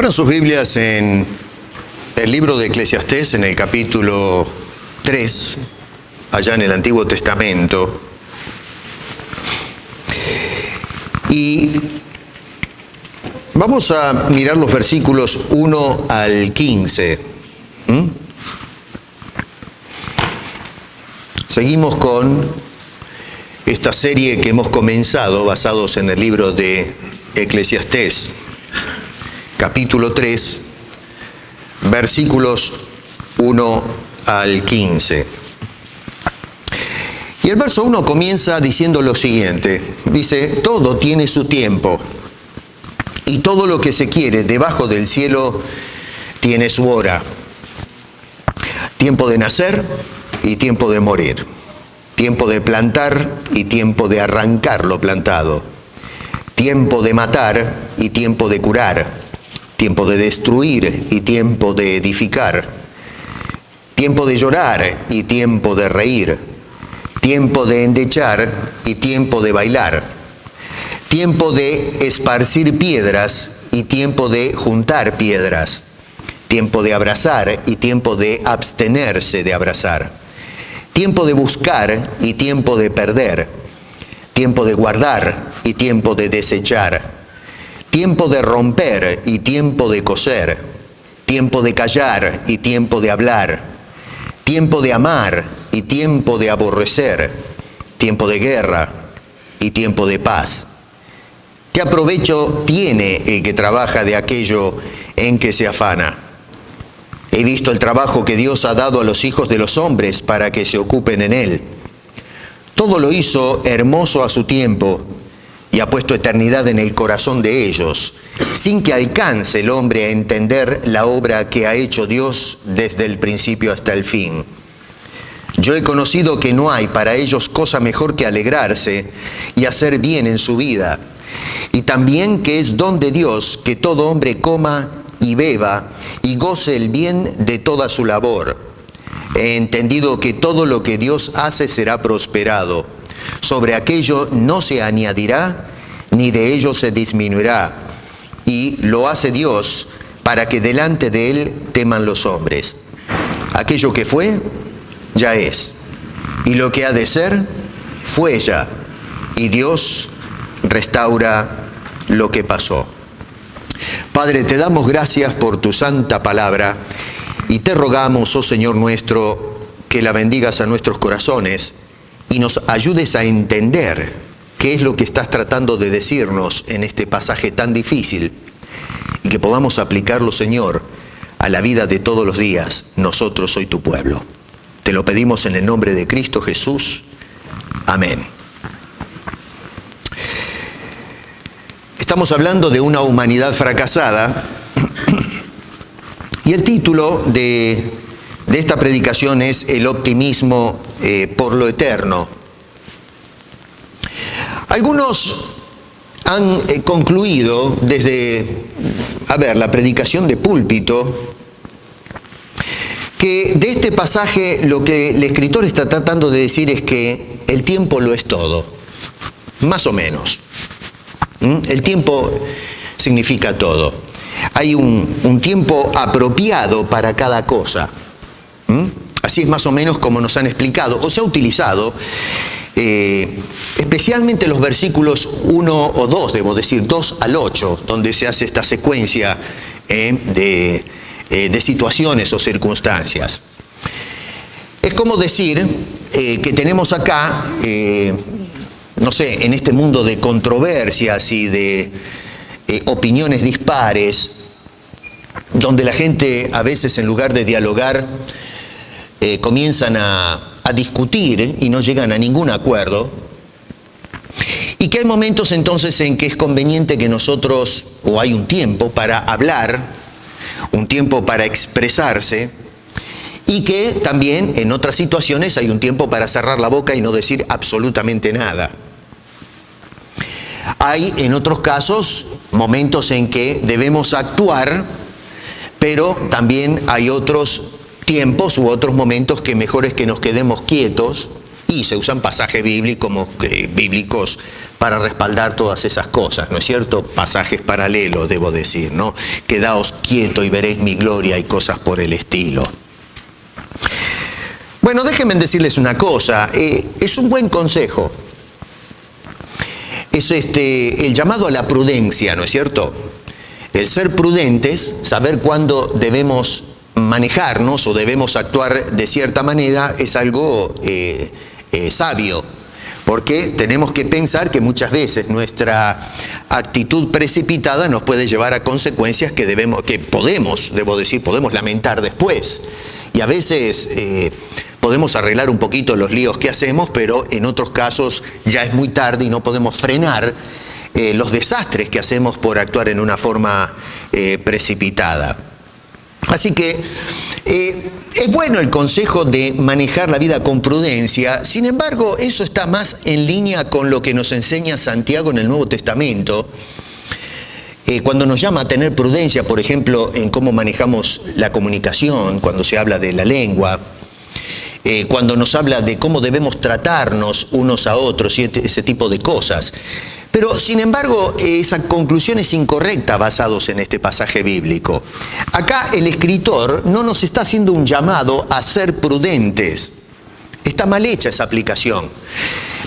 Abran sus Biblias en el libro de Eclesiastés, en el capítulo 3, allá en el Antiguo Testamento. Y vamos a mirar los versículos 1 al 15. Seguimos con esta serie que hemos comenzado basados en el libro de Eclesiastés, capítulo 3, versículos 1 al 15. Y el verso 1 comienza diciendo lo siguiente. Dice: todo tiene su tiempo, y todo lo que se quiere debajo del cielo tiene su hora. Tiempo de nacer y tiempo de morir. Tiempo de plantar y tiempo de arrancar lo plantado. Tiempo de matar y tiempo de curar. Tiempo de destruir y tiempo de edificar. Tiempo de llorar y tiempo de reír. Tiempo de endechar y tiempo de bailar. Tiempo de esparcir piedras y tiempo de juntar piedras. Tiempo de abrazar y tiempo de abstenerse de abrazar. Tiempo de buscar y tiempo de perder. Tiempo de guardar y tiempo de desechar. Tiempo de romper y tiempo de coser. Tiempo de callar y tiempo de hablar. Tiempo de amar y tiempo de aborrecer. Tiempo de guerra y tiempo de paz. ¿Qué aprovecho tiene el que trabaja de aquello en que se afana? He visto el trabajo que Dios ha dado a los hijos de los hombres para que se ocupen en él. Todo lo hizo hermoso a su tiempo y ha puesto eternidad en el corazón de ellos, sin que alcance el hombre a entender la obra que ha hecho Dios desde el principio hasta el fin. Yo he conocido que no hay para ellos cosa mejor que alegrarse y hacer bien en su vida, y también que es don de Dios que todo hombre coma y beba y goce el bien de toda su labor. He entendido que todo lo que Dios hace será prosperado. Sobre aquello no se añadirá, ni de ello se disminuirá. Y lo hace Dios para que delante de Él teman los hombres. Aquello que fue, ya es. Y lo que ha de ser, fue ya. Y Dios restaura lo que pasó. Padre, te damos gracias por tu santa palabra y te rogamos, oh Señor nuestro, que la bendigas a nuestros corazones y nos ayudes a entender qué es lo que estás tratando de decirnos en este pasaje tan difícil y que podamos aplicarlo, Señor, a la vida de todos los días. Nosotros soy tu pueblo. Te lo pedimos en el nombre de Cristo Jesús. Amén. Estamos hablando de una humanidad fracasada y el título de esta predicación es El optimismo por lo eterno. Algunos han concluido desde, la predicación de púlpito, que de este pasaje lo que el escritor está tratando de decir es que el tiempo lo es todo, más o menos. El tiempo significa todo. Hay un tiempo apropiado para cada cosa. Así es más o menos como nos han explicado, o se ha utilizado, especialmente los versículos 1 o 2, debo decir, 2 al 8, donde se hace esta secuencia de situaciones o circunstancias. Es como decir que tenemos acá, en este mundo de controversias y de opiniones dispares, donde la gente a veces en lugar de dialogar comienzan a discutir y no llegan a ningún acuerdo, y que hay momentos entonces en que es conveniente que nosotros, o hay un tiempo para hablar, un tiempo para expresarse, y que también en otras situaciones hay un tiempo para cerrar la boca y no decir absolutamente nada. Hay en otros casos momentos en que debemos actuar, pero también hay otros tiempos u otros momentos que mejor es que nos quedemos quietos Y se usan pasajes bíblicos para respaldar todas esas cosas, ¿no es cierto? Pasajes paralelos, debo decir, ¿no? Quedaos quieto y veréis mi gloria y cosas por el estilo. Bueno, déjenme decirles una cosa, es un buen consejo. Es el llamado a la prudencia, ¿no es cierto? El ser prudentes, saber cuándo debemos manejarnos o debemos actuar de cierta manera es algo sabio, porque tenemos que pensar que muchas veces nuestra actitud precipitada nos puede llevar a consecuencias que podemos lamentar después. Y a veces podemos arreglar un poquito los líos que hacemos, pero en otros casos ya es muy tarde y no podemos frenar los desastres que hacemos por actuar en una forma precipitada. Así que es bueno el consejo de manejar la vida con prudencia. Sin embargo, eso está más en línea con lo que nos enseña Santiago en el Nuevo Testamento, cuando nos llama a tener prudencia, por ejemplo, en cómo manejamos la comunicación, cuando se habla de la lengua, cuando nos habla de cómo debemos tratarnos unos a otros y ese tipo de cosas. Pero, sin embargo, esa conclusión es incorrecta basados en este pasaje bíblico. Acá el escritor no nos está haciendo un llamado a ser prudentes. Está mal hecha esa aplicación.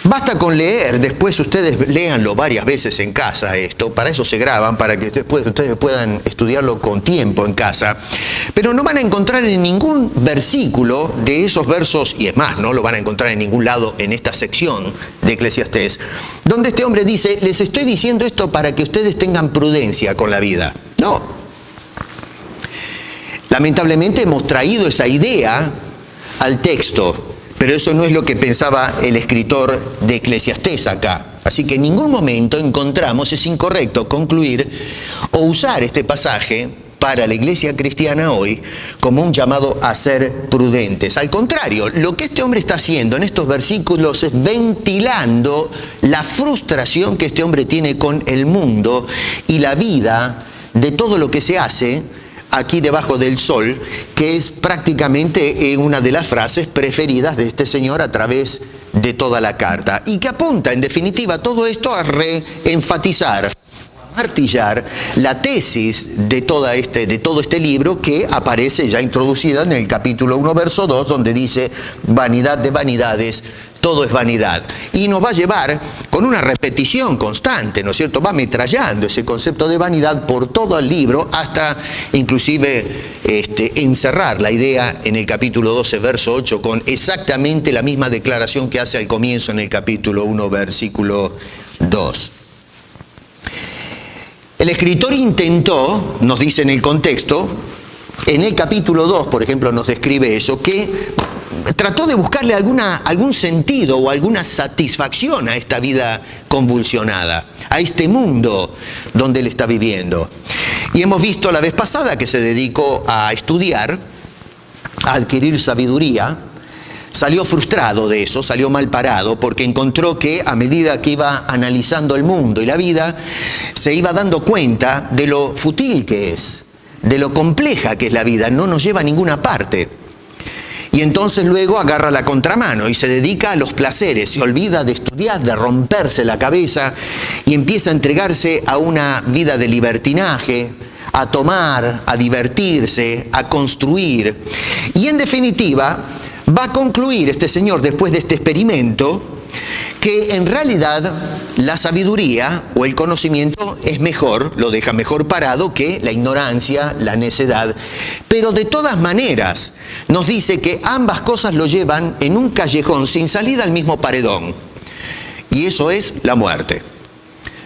Basta con leer, después ustedes léanlo varias veces en casa esto, para eso se graban, para que después ustedes puedan estudiarlo con tiempo en casa, pero no van a encontrar en ningún versículo de esos versos, y es más, no lo van a encontrar en ningún lado en esta sección de Eclesiastés, donde este hombre dice, les estoy diciendo esto para que ustedes tengan prudencia con la vida. No. Lamentablemente hemos traído esa idea al texto, pero eso no es lo que pensaba el escritor de Eclesiastés acá. Así que en ningún momento encontramos, es incorrecto concluir o usar este pasaje para la iglesia cristiana hoy como un llamado a ser prudentes. Al contrario, lo que este hombre está haciendo en estos versículos es ventilando la frustración que este hombre tiene con el mundo y la vida de todo lo que se hace aquí debajo del sol, que es prácticamente una de las frases preferidas de este señor a través de toda la carta, y que apunta en definitiva todo esto a reenfatizar, a martillar la tesis de todo este libro, que aparece ya introducida en el capítulo 1, verso 2, donde dice, vanidad de vanidades, todo es vanidad. Y nos va a llevar con una repetición constante, ¿no es cierto? Va ametrallando ese concepto de vanidad por todo el libro, hasta inclusive encerrar la idea en el capítulo 12, verso 8, con exactamente la misma declaración que hace al comienzo en el capítulo 1, versículo 2. El escritor intentó, nos dice en el contexto, en el capítulo 2, por ejemplo, nos describe eso, que trató de buscarle algún sentido o alguna satisfacción a esta vida convulsionada, a este mundo donde él está viviendo. Y hemos visto la vez pasada que se dedicó a estudiar, a adquirir sabiduría. Salió frustrado de eso, salió mal parado, porque encontró que a medida que iba analizando el mundo y la vida, se iba dando cuenta de lo fútil que es, de lo compleja que es la vida, no nos lleva a ninguna parte. Y entonces luego agarra la contramano y se dedica a los placeres, se olvida de estudiar, de romperse la cabeza y empieza a entregarse a una vida de libertinaje, a tomar, a divertirse, a construir. Y en definitiva va a concluir este señor, después de este experimento, que en realidad la sabiduría o el conocimiento es mejor, lo deja mejor parado que la ignorancia, la necedad. Pero de todas maneras nos dice que ambas cosas lo llevan en un callejón sin salida al mismo paredón. Y eso es la muerte.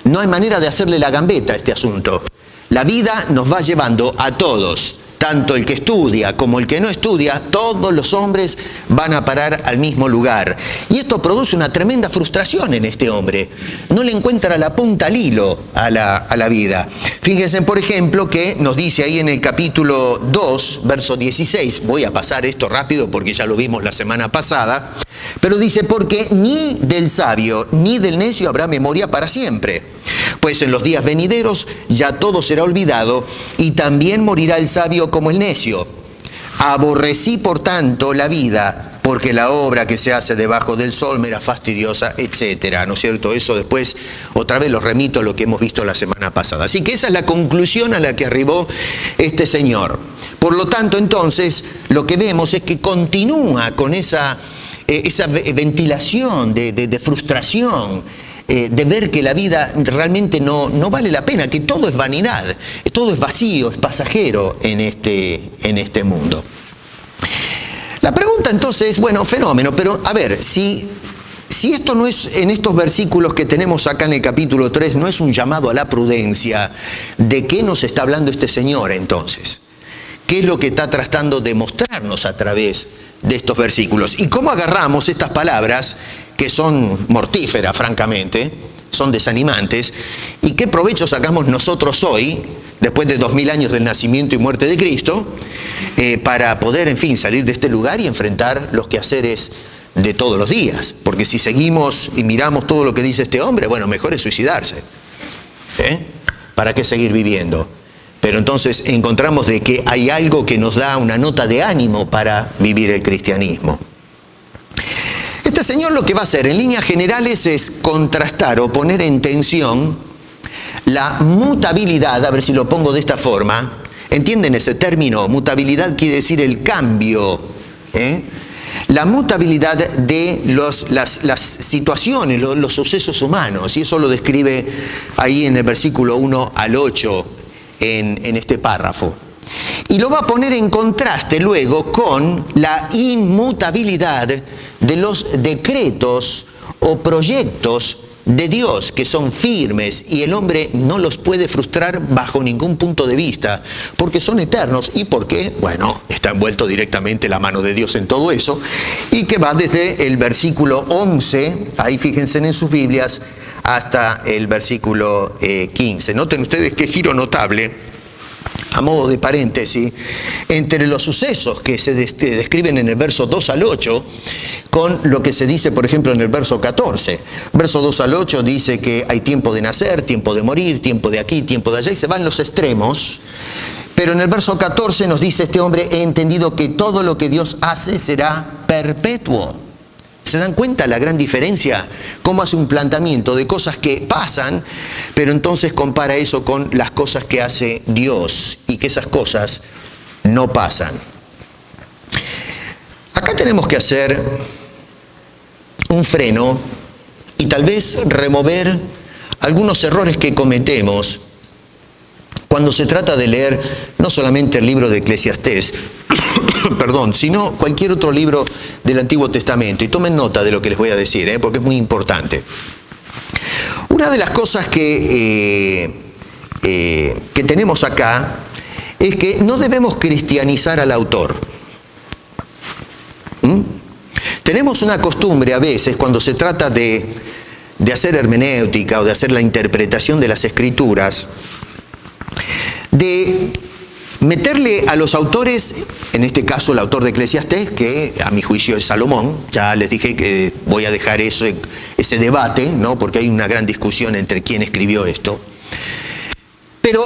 No hay manera de hacerle la gambeta a este asunto. La vida nos va llevando a todos, tanto el que estudia como el que no estudia, todos los hombres van a parar al mismo lugar. Y esto produce una tremenda frustración en este hombre. No le encuentra la punta al hilo a la vida. Fíjense, por ejemplo, que nos dice ahí en el capítulo 2, verso 16, voy a pasar esto rápido porque ya lo vimos la semana pasada, pero dice, porque ni del sabio ni del necio habrá memoria para siempre. Pues en los días venideros ya todo será olvidado y también morirá el sabio como el necio. Aborrecí por tanto la vida, porque la obra que se hace debajo del sol me era fastidiosa, etcétera, ¿no es cierto? Eso después, otra vez lo remito a lo que hemos visto la semana pasada. Así que esa es la conclusión a la que arribó este señor. Por lo tanto, entonces, lo que vemos es que continúa con esa ventilación de frustración, de ver que la vida realmente no vale la pena, que todo es vanidad, todo es vacío, es pasajero en este mundo. La pregunta entonces es, bueno, fenómeno, pero a ver, si esto no es, en estos versículos que tenemos acá en el capítulo 3, no es un llamado a la prudencia, ¿de qué nos está hablando este señor entonces? ¿Qué es lo que está tratando de mostrarnos a través de estos versículos? ¿Y cómo agarramos estas palabras que son mortíferas, francamente, son desanimantes, y qué provecho sacamos nosotros hoy, después de 2000 años del nacimiento y muerte de Cristo, para poder, en fin, salir de este lugar y enfrentar los quehaceres de todos los días? Porque si seguimos y miramos todo lo que dice este hombre, bueno, mejor es suicidarse. ¿Para qué seguir viviendo? Pero entonces encontramos de que hay algo que nos da una nota de ánimo para vivir el cristianismo. Este señor lo que va a hacer en líneas generales es contrastar o poner en tensión la mutabilidad, a ver si lo pongo de esta forma. ¿Entienden ese término? Mutabilidad quiere decir el cambio. La mutabilidad de las situaciones, los sucesos humanos. Y eso lo describe ahí en el versículo 1 al 8 en este párrafo. Y lo va a poner en contraste luego con la inmutabilidad de los decretos o proyectos de Dios, que son firmes y el hombre no los puede frustrar bajo ningún punto de vista, porque son eternos y porque, bueno, está envuelto directamente la mano de Dios en todo eso, y que va desde el versículo 11, ahí fíjense en sus Biblias, hasta el versículo 15. Noten ustedes qué giro notable, a modo de paréntesis, entre los sucesos que se describen en el verso 2 al 8, con lo que se dice, por ejemplo, en el verso 14. Verso 2 al 8 dice que hay tiempo de nacer, tiempo de morir, tiempo de aquí, tiempo de allá, y se van los extremos. Pero en el verso 14 nos dice este hombre: he entendido que todo lo que Dios hace será perpetuo. ¿Se dan cuenta la gran diferencia? Cómo hace un planteamiento de cosas que pasan, pero entonces compara eso con las cosas que hace Dios, y que esas cosas no pasan. Acá tenemos que hacer un freno y tal vez remover algunos errores que cometemos cuando se trata de leer no solamente el libro de Eclesiastés, perdón, sino cualquier otro libro del Antiguo Testamento. Y tomen nota de lo que les voy a decir, porque es muy importante. Una de las cosas que tenemos acá es que no debemos cristianizar al autor. Tenemos una costumbre a veces, cuando se trata de hacer hermenéutica o de hacer la interpretación de las Escrituras, de meterle a los autores, en este caso el autor de Eclesiastés, que a mi juicio es Salomón. Ya les dije que voy a dejar ese debate, ¿no? Porque hay una gran discusión entre quién escribió esto. Pero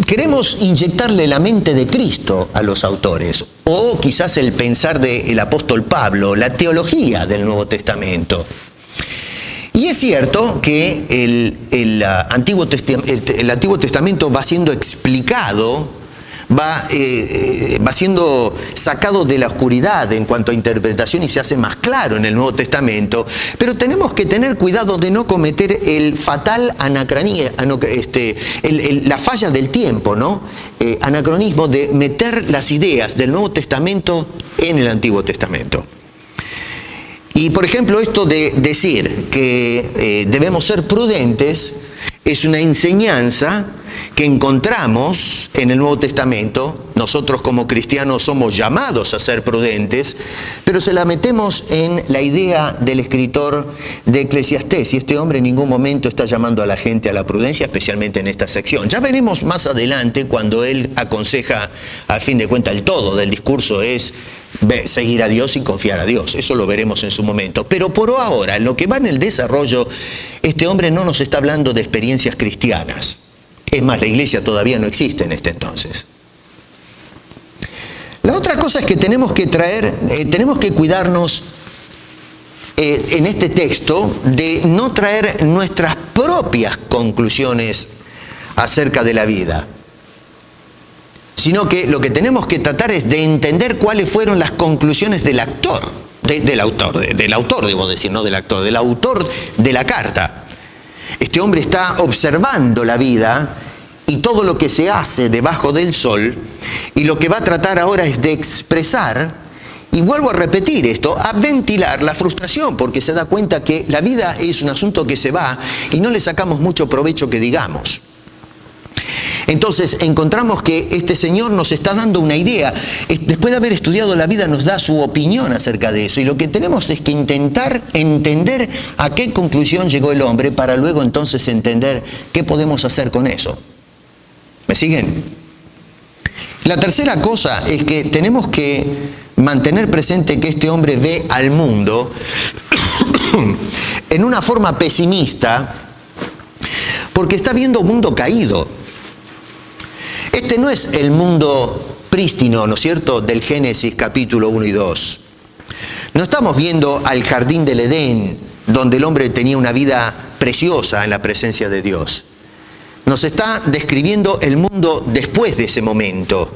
queremos inyectarle la mente de Cristo a los autores, o quizás el pensar del apóstol Pablo, la teología del Nuevo Testamento. Y es cierto que el Antiguo Testamento va siendo explicado, va siendo sacado de la oscuridad en cuanto a interpretación y se hace más claro en el Nuevo Testamento, pero tenemos que tener cuidado de no cometer el fatal la falla del tiempo, ¿no? Anacronismo de meter las ideas del Nuevo Testamento en el Antiguo Testamento. Y por ejemplo, esto de decir que debemos ser prudentes es una enseñanza que encontramos en el Nuevo Testamento. Nosotros como cristianos somos llamados a ser prudentes, pero se la metemos en la idea del escritor de Eclesiastés, y este hombre en ningún momento está llamando a la gente a la prudencia, especialmente en esta sección. Ya veremos más adelante cuando él aconseja, al fin de cuentas, el todo del discurso es seguir a Dios y confiar a Dios. Eso lo veremos en su momento. Pero por ahora, en lo que va en el desarrollo, este hombre no nos está hablando de experiencias cristianas. Es más, la iglesia todavía no existe en este entonces. La otra cosa es que tenemos que cuidarnos en este texto de no traer nuestras propias conclusiones acerca de la vida, sino que lo que tenemos que tratar es de entender cuáles fueron las conclusiones del autor de la carta. Este hombre está observando la vida y todo lo que se hace debajo del sol, y lo que va a tratar ahora es de expresar, y vuelvo a repetir esto, a ventilar la frustración, porque se da cuenta que la vida es un asunto que se va y no le sacamos mucho provecho que digamos. Entonces encontramos que este señor nos está dando una idea. Después de haber estudiado la vida nos da su opinión acerca de eso, y lo que tenemos es que intentar entender a qué conclusión llegó el hombre para luego entonces entender qué podemos hacer con eso. ¿Me siguen? La tercera cosa es que tenemos que mantener presente que este hombre ve al mundo en una forma pesimista, porque está viendo un mundo caído. Este no es el mundo prístino, ¿no es cierto?, del Génesis capítulo 1 y 2. No estamos viendo al jardín del Edén, donde el hombre tenía una vida preciosa en la presencia de Dios. Nos está describiendo el mundo después de ese momento,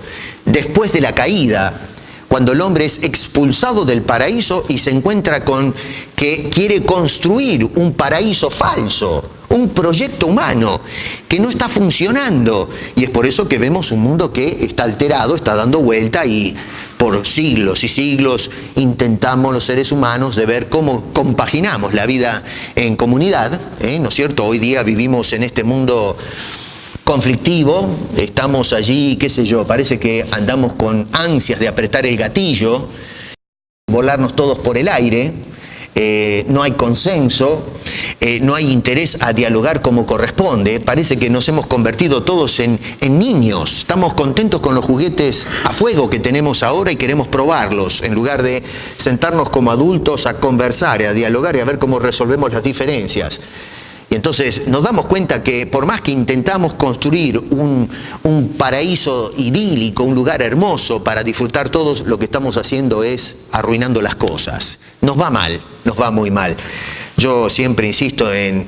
después de la caída, cuando el hombre es expulsado del paraíso y se encuentra con que quiere construir un paraíso falso, un proyecto humano que no está funcionando. Y es por eso que vemos un mundo que está alterado, está dando vuelta, y por siglos y siglos intentamos los seres humanos de ver cómo compaginamos la vida en comunidad, ¿no es cierto? Hoy día vivimos en este mundo conflictivo, estamos allí, qué sé yo, parece que andamos con ansias de apretar el gatillo, volarnos todos por el aire, no hay consenso, no hay interés a dialogar como corresponde, parece que nos hemos convertido todos en niños, estamos contentos con los juguetes a fuego que tenemos ahora y queremos probarlos, en lugar de sentarnos como adultos a conversar, a dialogar y a ver cómo resolvemos las diferencias. Y entonces nos damos cuenta que por más que intentamos construir un paraíso idílico, un lugar hermoso para disfrutar todos, lo que estamos haciendo es arruinando las cosas. Nos va mal, nos va muy mal. Yo siempre insisto en,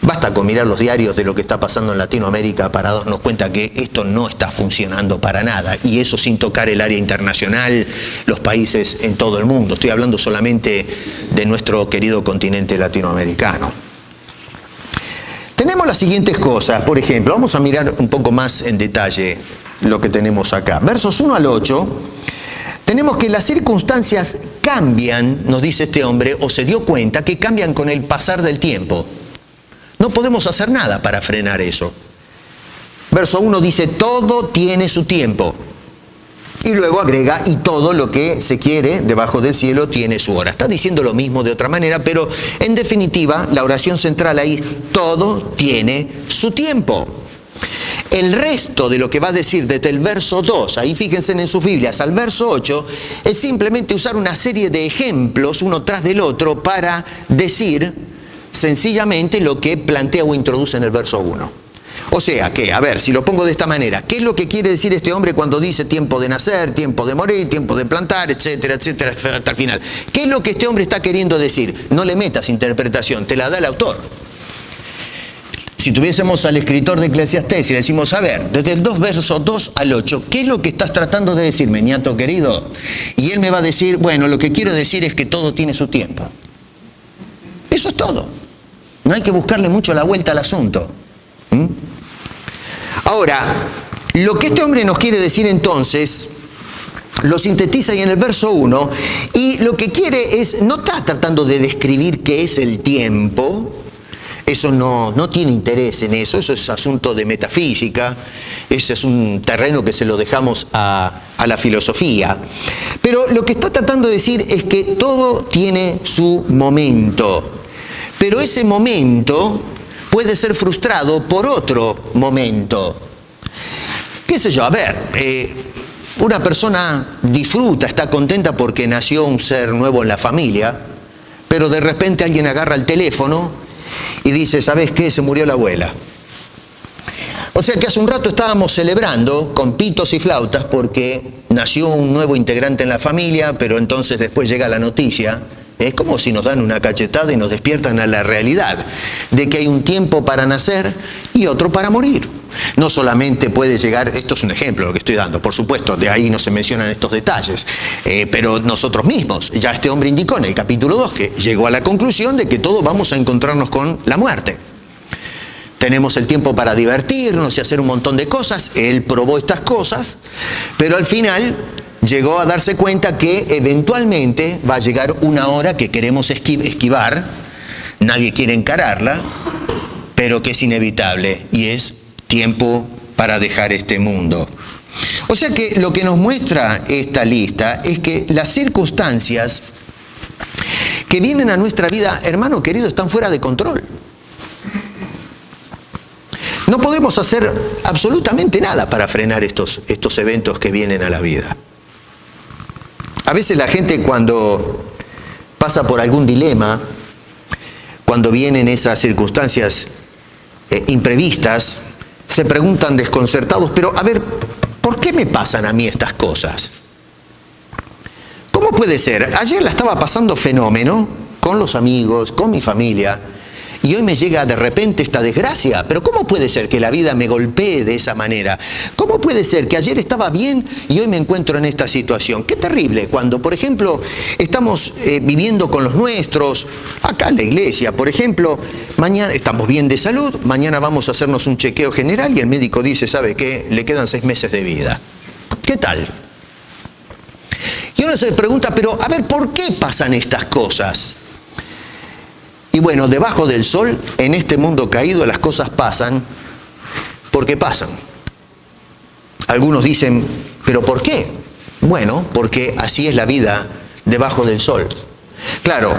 basta con mirar los diarios de lo que está pasando en Latinoamérica para darnos cuenta que esto no está funcionando para nada. Y eso sin tocar el área internacional, los países en todo el mundo. Estoy hablando solamente de nuestro querido continente latinoamericano. Tenemos las siguientes cosas, por ejemplo, vamos a mirar un poco más en detalle lo que tenemos acá. Versos 1 al 8, tenemos que las circunstancias cambian, nos dice este hombre, o se dio cuenta que cambian con el pasar del tiempo. No podemos hacer nada para frenar eso. Verso 1 dice, todo tiene su tiempo. Y luego agrega, y todo lo que se quiere debajo del cielo tiene su hora. Está diciendo lo mismo de otra manera, pero en definitiva, la oración central ahí, todo tiene su tiempo. El resto de lo que va a decir desde el verso 2, ahí fíjense en sus Biblias, al verso 8, es simplemente usar una serie de ejemplos, uno tras del otro, para decir sencillamente lo que plantea o introduce en el verso 1. O sea que, a ver, si lo pongo de esta manera, ¿qué es lo que quiere decir este hombre cuando dice tiempo de nacer, tiempo de morir, tiempo de plantar, etcétera, etcétera, hasta el final? ¿Qué es lo que este hombre está queriendo decir? No le metas interpretación, te la da el autor. Si tuviésemos al escritor de Eclesiastés y le decimos, a ver, desde el verso 2 al 8, ¿qué es lo que estás tratando de decirme, niato querido? Y él me va a decir, bueno, lo que quiero decir es que todo tiene su tiempo. Eso es todo. No hay que buscarle mucho la vuelta al asunto. Ahora, lo que este hombre nos quiere decir entonces, lo sintetiza ahí en el verso 1, y lo que quiere es, no está tratando de describir qué es el tiempo, eso no tiene interés en eso es asunto de metafísica, ese es un terreno que se lo dejamos a la filosofía. Pero lo que está tratando de decir es que todo tiene su momento, pero ese momento puede ser frustrado por otro momento. ¿Qué sé yo? A ver, una persona disfruta, está contenta porque nació un ser nuevo en la familia, pero de repente alguien agarra el teléfono y dice, ¿sabes qué? Se murió la abuela. O sea que hace un rato estábamos celebrando con pitos y flautas porque nació un nuevo integrante en la familia, pero entonces después llega la noticia. Es como si nos dan una cachetada y nos despiertan a la realidad de que hay un tiempo para nacer y otro para morir. No solamente puede llegar, esto es un ejemplo lo que estoy dando, por supuesto, de ahí no se mencionan estos detalles, pero nosotros mismos, ya este hombre indicó en el capítulo 2 que llegó a la conclusión de que todos vamos a encontrarnos con la muerte. Tenemos el tiempo para divertirnos y hacer un montón de cosas, él probó estas cosas, pero al final llegó a darse cuenta que eventualmente va a llegar una hora que queremos esquivar, nadie quiere encararla, pero que es inevitable y es tiempo para dejar este mundo. O sea que lo que nos muestra esta lista es que las circunstancias que vienen a nuestra vida, hermano querido, están fuera de control. No podemos hacer absolutamente nada para frenar estos eventos que vienen a la vida. A veces la gente cuando pasa por algún dilema, cuando vienen esas circunstancias imprevistas, se preguntan desconcertados, pero a ver, ¿por qué me pasan a mí estas cosas? ¿Cómo puede ser? Ayer la estaba pasando fenómeno con los amigos, con mi familia, y hoy me llega de repente esta desgracia. Pero ¿cómo puede ser que la vida me golpee de esa manera? ¿Cómo puede ser que ayer estaba bien y hoy me encuentro en esta situación? Qué terrible cuando, por ejemplo, estamos viviendo con los nuestros, acá en la iglesia, por ejemplo, mañana estamos bien de salud, mañana vamos a hacernos un chequeo general y el médico dice, ¿sabe qué? Le quedan 6 meses de vida. ¿Qué tal? Y uno se pregunta, pero a ver, ¿por qué pasan estas cosas? Y bueno, debajo del sol, en este mundo caído, las cosas pasan porque pasan. Algunos dicen, ¿pero por qué? Bueno, porque así es la vida debajo del sol. Claro,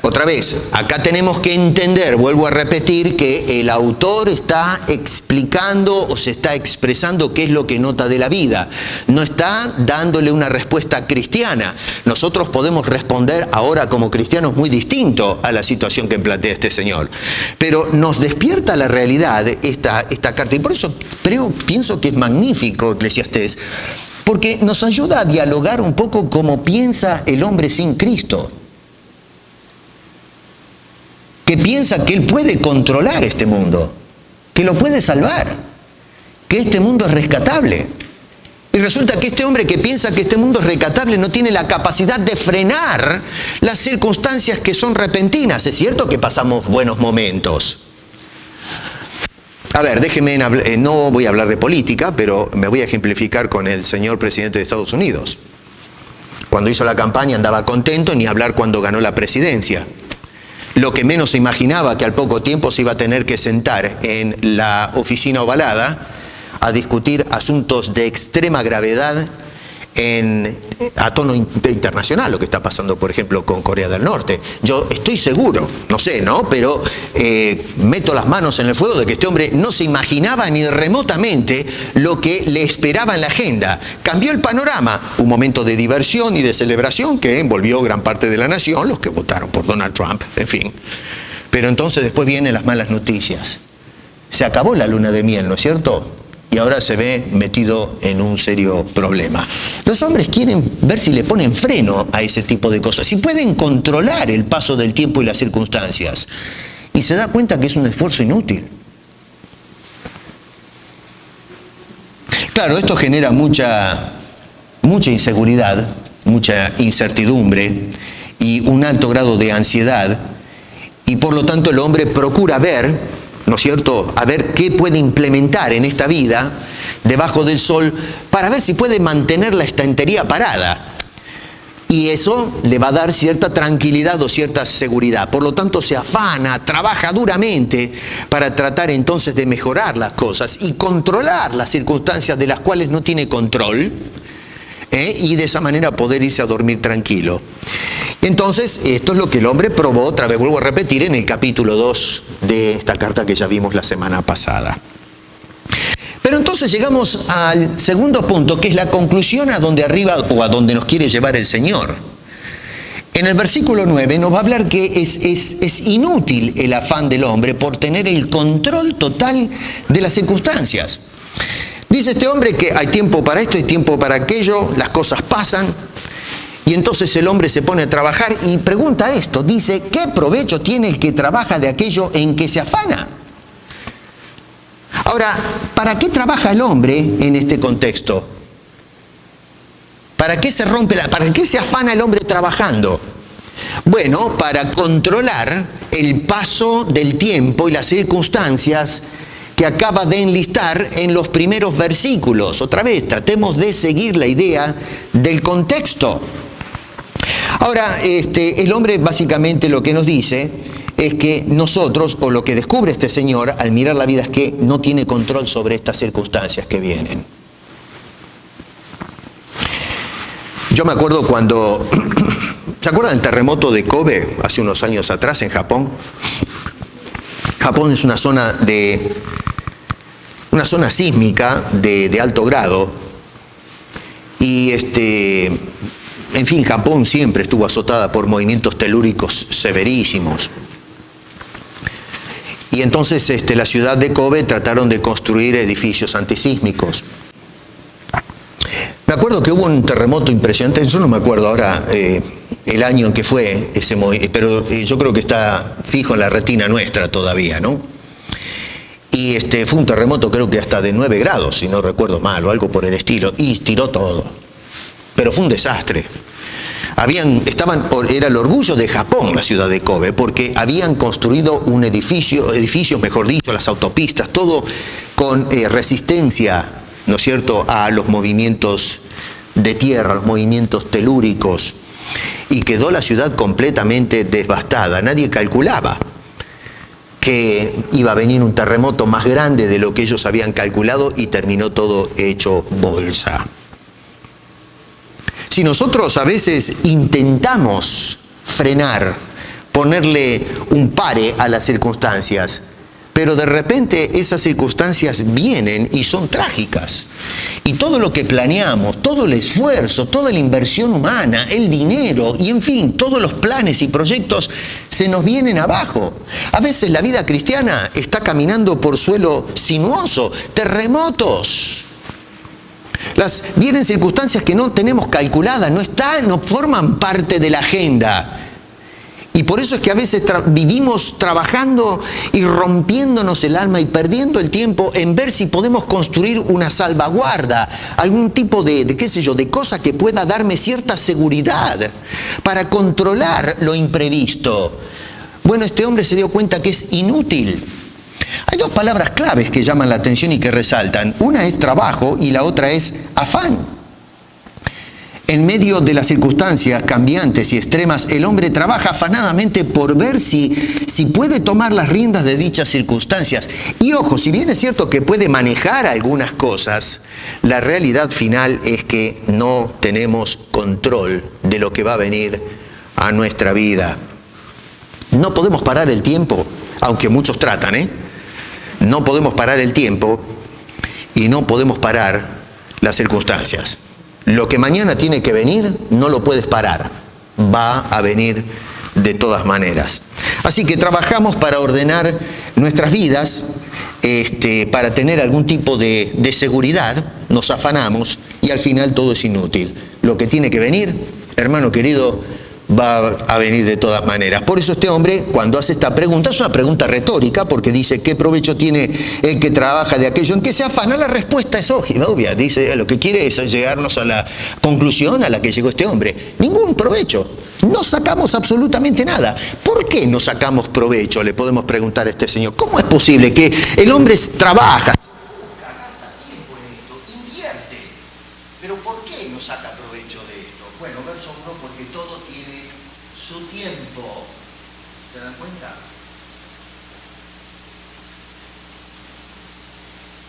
otra vez, acá tenemos que entender, vuelvo a repetir, que el autor está explicando o se está expresando qué es lo que nota de la vida. No está dándole una respuesta cristiana. Nosotros podemos responder ahora como cristianos muy distinto a la situación que plantea este señor. Pero nos despierta la realidad esta carta. Y por eso pienso que es magnífico Eclesiastés, porque nos ayuda a dialogar un poco cómo piensa el hombre sin Cristo, que piensa que él puede controlar este mundo, que lo puede salvar, que este mundo es rescatable. Y resulta que este hombre que piensa que este mundo es rescatable no tiene la capacidad de frenar las circunstancias que son repentinas. Es cierto que pasamos buenos momentos. A ver, déjeme, no voy a hablar de política, pero me voy a ejemplificar con el señor presidente de Estados Unidos. Cuando hizo la campaña andaba contento, ni hablar cuando ganó la presidencia. Lo que menos se imaginaba que al poco tiempo se iba a tener que sentar en la oficina ovalada a discutir asuntos de extrema gravedad a tono internacional, lo que está pasando, por ejemplo, con Corea del Norte. Yo estoy seguro, no sé, ¿no? Pero meto las manos en el fuego de que este hombre no se imaginaba ni remotamente lo que le esperaba en la agenda. Cambió el panorama, un momento de diversión y de celebración que envolvió gran parte de la nación, los que votaron por Donald Trump, en fin. Pero entonces después vienen las malas noticias. Se acabó la luna de miel, ¿no es cierto? Y ahora se ve metido en un serio problema. Los hombres quieren ver si le ponen freno a ese tipo de cosas, si pueden controlar el paso del tiempo y las circunstancias. Y se da cuenta que es un esfuerzo inútil. Claro, esto genera mucha inseguridad, mucha incertidumbre y un alto grado de ansiedad. Y por lo tanto el hombre procura ver, ¿no es cierto?, a ver qué puede implementar en esta vida debajo del sol para ver si puede mantener la estantería parada. Y eso le va a dar cierta tranquilidad o cierta seguridad. Por lo tanto, se afana, trabaja duramente para tratar entonces de mejorar las cosas y controlar las circunstancias de las cuales no tiene control, y de esa manera poder irse a dormir tranquilo. Entonces, esto es lo que el hombre probó, otra vez vuelvo a repetir, en el capítulo 2 de esta carta que ya vimos la semana pasada. Pero entonces llegamos al segundo punto, que es la conclusión a donde arriba o a donde nos quiere llevar el Señor. En el versículo 9 nos va a hablar que es inútil el afán del hombre por tener el control total de las circunstancias. Dice este hombre que hay tiempo para esto, hay tiempo para aquello, las cosas pasan, y entonces el hombre se pone a trabajar y pregunta esto, dice, ¿qué provecho tiene el que trabaja de aquello en que se afana? Ahora, ¿para qué trabaja el hombre en este contexto? ¿Para qué se afana el hombre trabajando? Bueno, para controlar el paso del tiempo y las circunstancias que acaba de enlistar en los primeros versículos. Otra vez, tratemos de seguir la idea del contexto. Ahora, el hombre básicamente lo que nos dice es que nosotros, o lo que descubre este señor al mirar la vida, es que no tiene control sobre estas circunstancias que vienen. Yo me acuerdo cuando, ¿se acuerdan del terremoto de Kobe hace unos años atrás en Japón? Japón es una zona sísmica de alto grado y en fin, Japón siempre estuvo azotada por movimientos telúricos severísimos. Y entonces la ciudad de Kobe trataron de construir edificios antisísmicos. Me acuerdo que hubo un terremoto impresionante, yo no me acuerdo ahora el año en que fue ese movimiento, pero yo creo que está fijo en la retina nuestra todavía, ¿no? Y fue un terremoto creo que hasta de 9 grados, si no recuerdo mal, o algo por el estilo, y tiró todo. Pero fue un desastre. Era el orgullo de Japón, la ciudad de Kobe, porque habían construido edificios, mejor dicho, las autopistas, todo con resistencia, ¿no es cierto?, a los movimientos de tierra, los movimientos telúricos, y quedó la ciudad completamente devastada. Nadie calculaba que iba a venir un terremoto más grande de lo que ellos habían calculado y terminó todo hecho bolsa. Si nosotros a veces intentamos frenar, ponerle un pare a las circunstancias, pero de repente esas circunstancias vienen y son trágicas. Y todo lo que planeamos, todo el esfuerzo, toda la inversión humana, el dinero y en fin, todos los planes y proyectos se nos vienen abajo. A veces la vida cristiana está caminando por suelo sinuoso, terremotos. Vienen circunstancias que no tenemos calculadas, no forman parte de la agenda. Y por eso es que a veces vivimos trabajando y rompiéndonos el alma y perdiendo el tiempo en ver si podemos construir una salvaguarda, algún tipo de cosa que pueda darme cierta seguridad para controlar lo imprevisto. Bueno, este hombre se dio cuenta que es inútil. Hay dos palabras claves que llaman la atención y que resaltan. Una es trabajo y la otra es afán. En medio de las circunstancias cambiantes y extremas, el hombre trabaja afanadamente por ver si puede tomar las riendas de dichas circunstancias. Y ojo, si bien es cierto que puede manejar algunas cosas, la realidad final es que no tenemos control de lo que va a venir a nuestra vida. No podemos parar el tiempo, aunque muchos tratan, No podemos parar el tiempo y no podemos parar las circunstancias. Lo que mañana tiene que venir, no lo puedes parar. Va a venir de todas maneras. Así que trabajamos para ordenar nuestras vidas, para tener algún tipo de seguridad, nos afanamos y al final todo es inútil. Lo que tiene que venir, hermano querido, va a venir de todas maneras. Por eso este hombre, cuando hace esta pregunta, es una pregunta retórica, porque dice, ¿qué provecho tiene el que trabaja de aquello en que se afana? La respuesta es obvia. Dice, lo que quiere es llegarnos a la conclusión a la que llegó este hombre. Ningún provecho. No sacamos absolutamente nada. ¿Por qué no sacamos provecho? Le podemos preguntar a este señor. ¿Cómo es posible que el hombre trabaja, gasta tiempo en esto, invierte? Pero ¿por qué no saca provecho de esto? Bueno, verso 1, porque todo tiene su tiempo. ¿Se dan cuenta?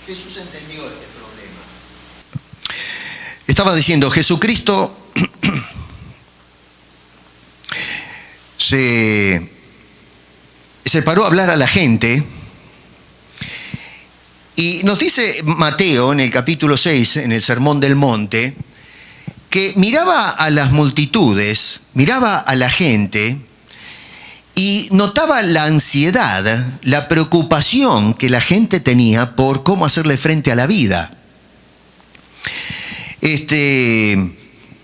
Jesús entendió este problema. Estaba diciendo, Jesucristo se paró a hablar a la gente y nos dice Mateo en el capítulo 6, en el Sermón del Monte, que miraba a las multitudes, miraba a la gente y notaba la ansiedad, la preocupación que la gente tenía por cómo hacerle frente a la vida.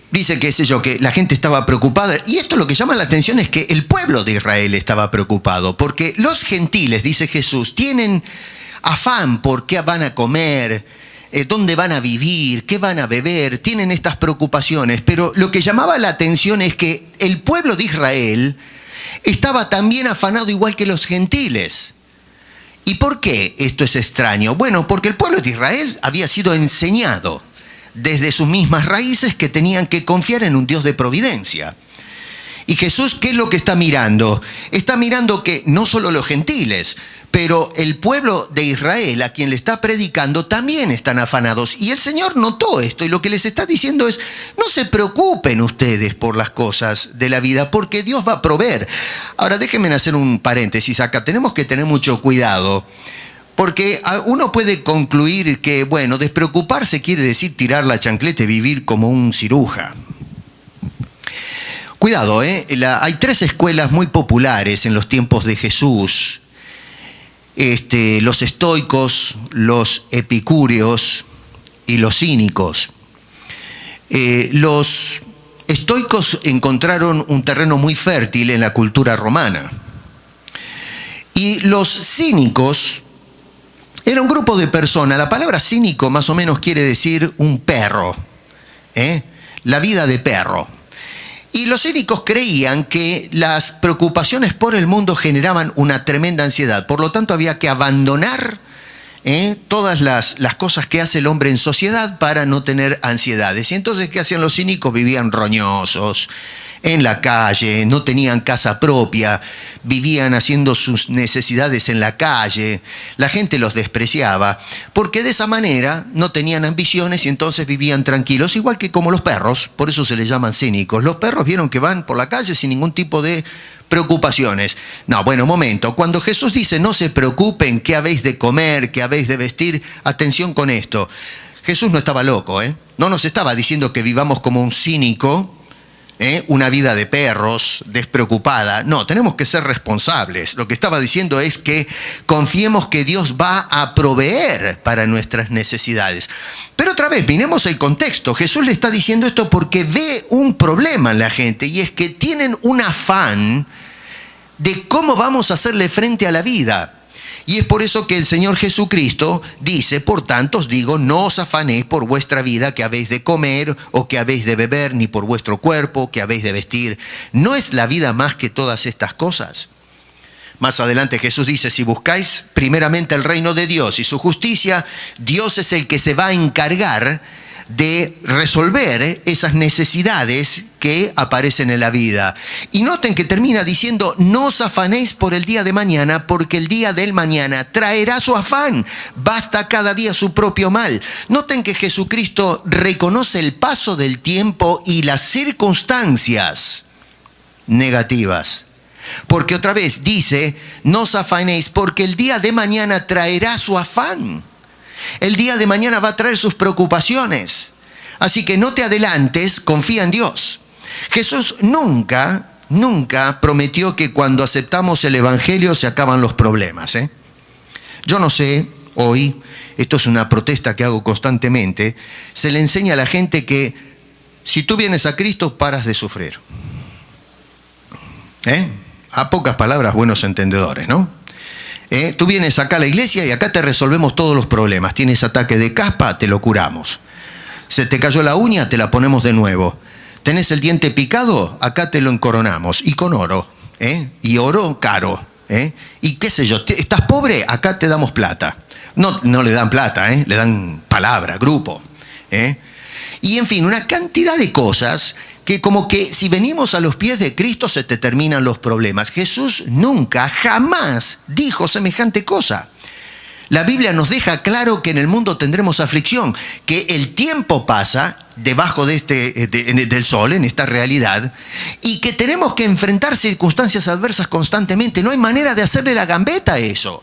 Dice, qué sé yo, que la gente estaba preocupada. Y esto lo que llama la atención es que el pueblo de Israel estaba preocupado. Porque los gentiles, dice Jesús, tienen afán por qué van a comer, dónde van a vivir, qué van a beber. Tienen estas preocupaciones. Pero lo que llamaba la atención es que el pueblo de Israel estaba también afanado igual que los gentiles. ¿Y por qué esto es extraño? Bueno, porque el pueblo de Israel había sido enseñado desde sus mismas raíces que tenían que confiar en un Dios de providencia. Y Jesús, ¿qué es lo que está mirando? Está mirando que no solo los gentiles, pero el pueblo de Israel a quien le está predicando también están afanados. Y el Señor notó esto y lo que les está diciendo es: no se preocupen ustedes por las cosas de la vida, porque Dios va a proveer. Ahora déjenme hacer un paréntesis acá. Tenemos que tener mucho cuidado, porque uno puede concluir que, bueno, despreocuparse quiere decir tirar la chancleta y vivir como un ciruja. Cuidado, hay 3 escuelas muy populares en los tiempos de Jesús. Los estoicos, los epicúreos y los cínicos. Los estoicos encontraron un terreno muy fértil en la cultura romana. Y los cínicos era un grupo de personas. La palabra cínico más o menos quiere decir un perro, la vida de perro. Y los cínicos creían que las preocupaciones por el mundo generaban una tremenda ansiedad. Por lo tanto, había que abandonar todas las cosas que hace el hombre en sociedad para no tener ansiedades. Y entonces, ¿qué hacían los cínicos? Vivían roñosos, en la calle, no tenían casa propia, vivían haciendo sus necesidades en la calle. La gente los despreciaba porque de esa manera no tenían ambiciones y entonces vivían tranquilos, igual que como los perros. Por eso se les llaman cínicos. Los perros vieron que van por la calle sin ningún tipo de preocupaciones. No, bueno, momento. Cuando Jesús dice no se preocupen qué habéis de comer, qué habéis de vestir, atención con esto. Jesús no estaba loco, no nos estaba diciendo que vivamos como un cínico, una vida de perros, despreocupada. No, tenemos que ser responsables. Lo que estaba diciendo es que confiemos que Dios va a proveer para nuestras necesidades. Pero otra vez, miremos el contexto. Jesús le está diciendo esto porque ve un problema en la gente, y es que tienen un afán de cómo vamos a hacerle frente a la vida. Y es por eso que el Señor Jesucristo dice: por tanto os digo, no os afanéis por vuestra vida, que habéis de comer o que habéis de beber, ni por vuestro cuerpo, que habéis de vestir. ¿No es la vida más que todas estas cosas? Más adelante Jesús dice: si buscáis primeramente el reino de Dios y su justicia, Dios es el que se va a encargar de resolver esas necesidades que aparecen en la vida. Y noten que termina diciendo: no os afanéis por el día de mañana, porque el día del mañana traerá su afán. Basta cada día su propio mal. Noten que Jesucristo reconoce el paso del tiempo y las circunstancias negativas. Porque otra vez dice: no os afanéis, porque el día de mañana traerá su afán. El día de mañana va a traer sus preocupaciones. Así que no te adelantes, confía en Dios. Jesús nunca prometió que cuando aceptamos el Evangelio se acaban los problemas. Yo no sé, hoy, esto es una protesta que hago constantemente, se le enseña a la gente que si tú vienes a Cristo paras de sufrir. A pocas palabras, buenos entendedores, ¿no? Tú vienes acá a la iglesia y acá te resolvemos todos los problemas. Tienes ataque de caspa, te lo curamos. Se te cayó la uña, te la ponemos de nuevo. Tenés el diente picado, acá te lo encoronamos. Y con oro, y oro caro. Y qué sé yo, ¿estás pobre? Acá te damos plata. No le dan plata, le dan palabra, grupo. Y en fin, una cantidad de cosas que como que si venimos a los pies de Cristo se te terminan los problemas. Jesús nunca, jamás dijo semejante cosa. La Biblia nos deja claro que en el mundo tendremos aflicción, que el tiempo pasa debajo del sol, en esta realidad, y que tenemos que enfrentar circunstancias adversas constantemente. No hay manera de hacerle la gambeta a eso.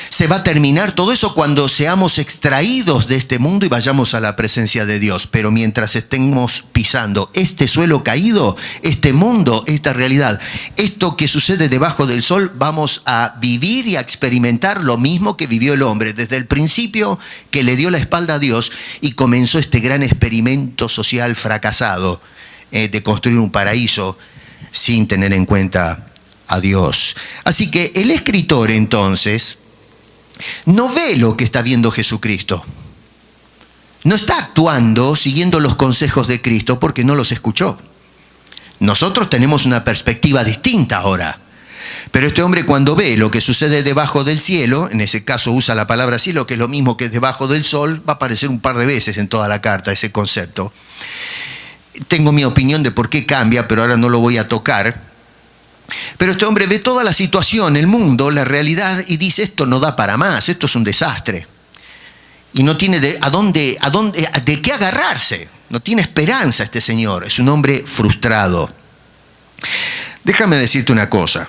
Se va a terminar todo eso cuando seamos extraídos de este mundo y vayamos a la presencia de Dios. Pero mientras estemos pisando este suelo caído, este mundo, esta realidad, esto que sucede debajo del sol, vamos a vivir y a experimentar lo mismo que vivió el hombre desde el principio, que le dio la espalda a Dios y comenzó este gran experimento social fracasado de construir un paraíso sin tener en cuenta a Dios. Así que el escritor entonces no ve lo que está viendo Jesucristo. No está actuando siguiendo los consejos de Cristo porque no los escuchó. Nosotros tenemos una perspectiva distinta ahora. Pero este hombre, cuando ve lo que sucede debajo del cielo, en ese caso usa la palabra cielo, que es lo mismo que debajo del sol, va a aparecer un par de veces en toda la carta ese concepto. Tengo mi opinión de por qué cambia, pero ahora no lo voy a tocar. Pero este hombre ve toda la situación, el mundo, la realidad, y dice: esto no da para más, esto es un desastre. Y no tiene de qué agarrarse, no tiene esperanza este señor, es un hombre frustrado. Déjame decirte una cosa.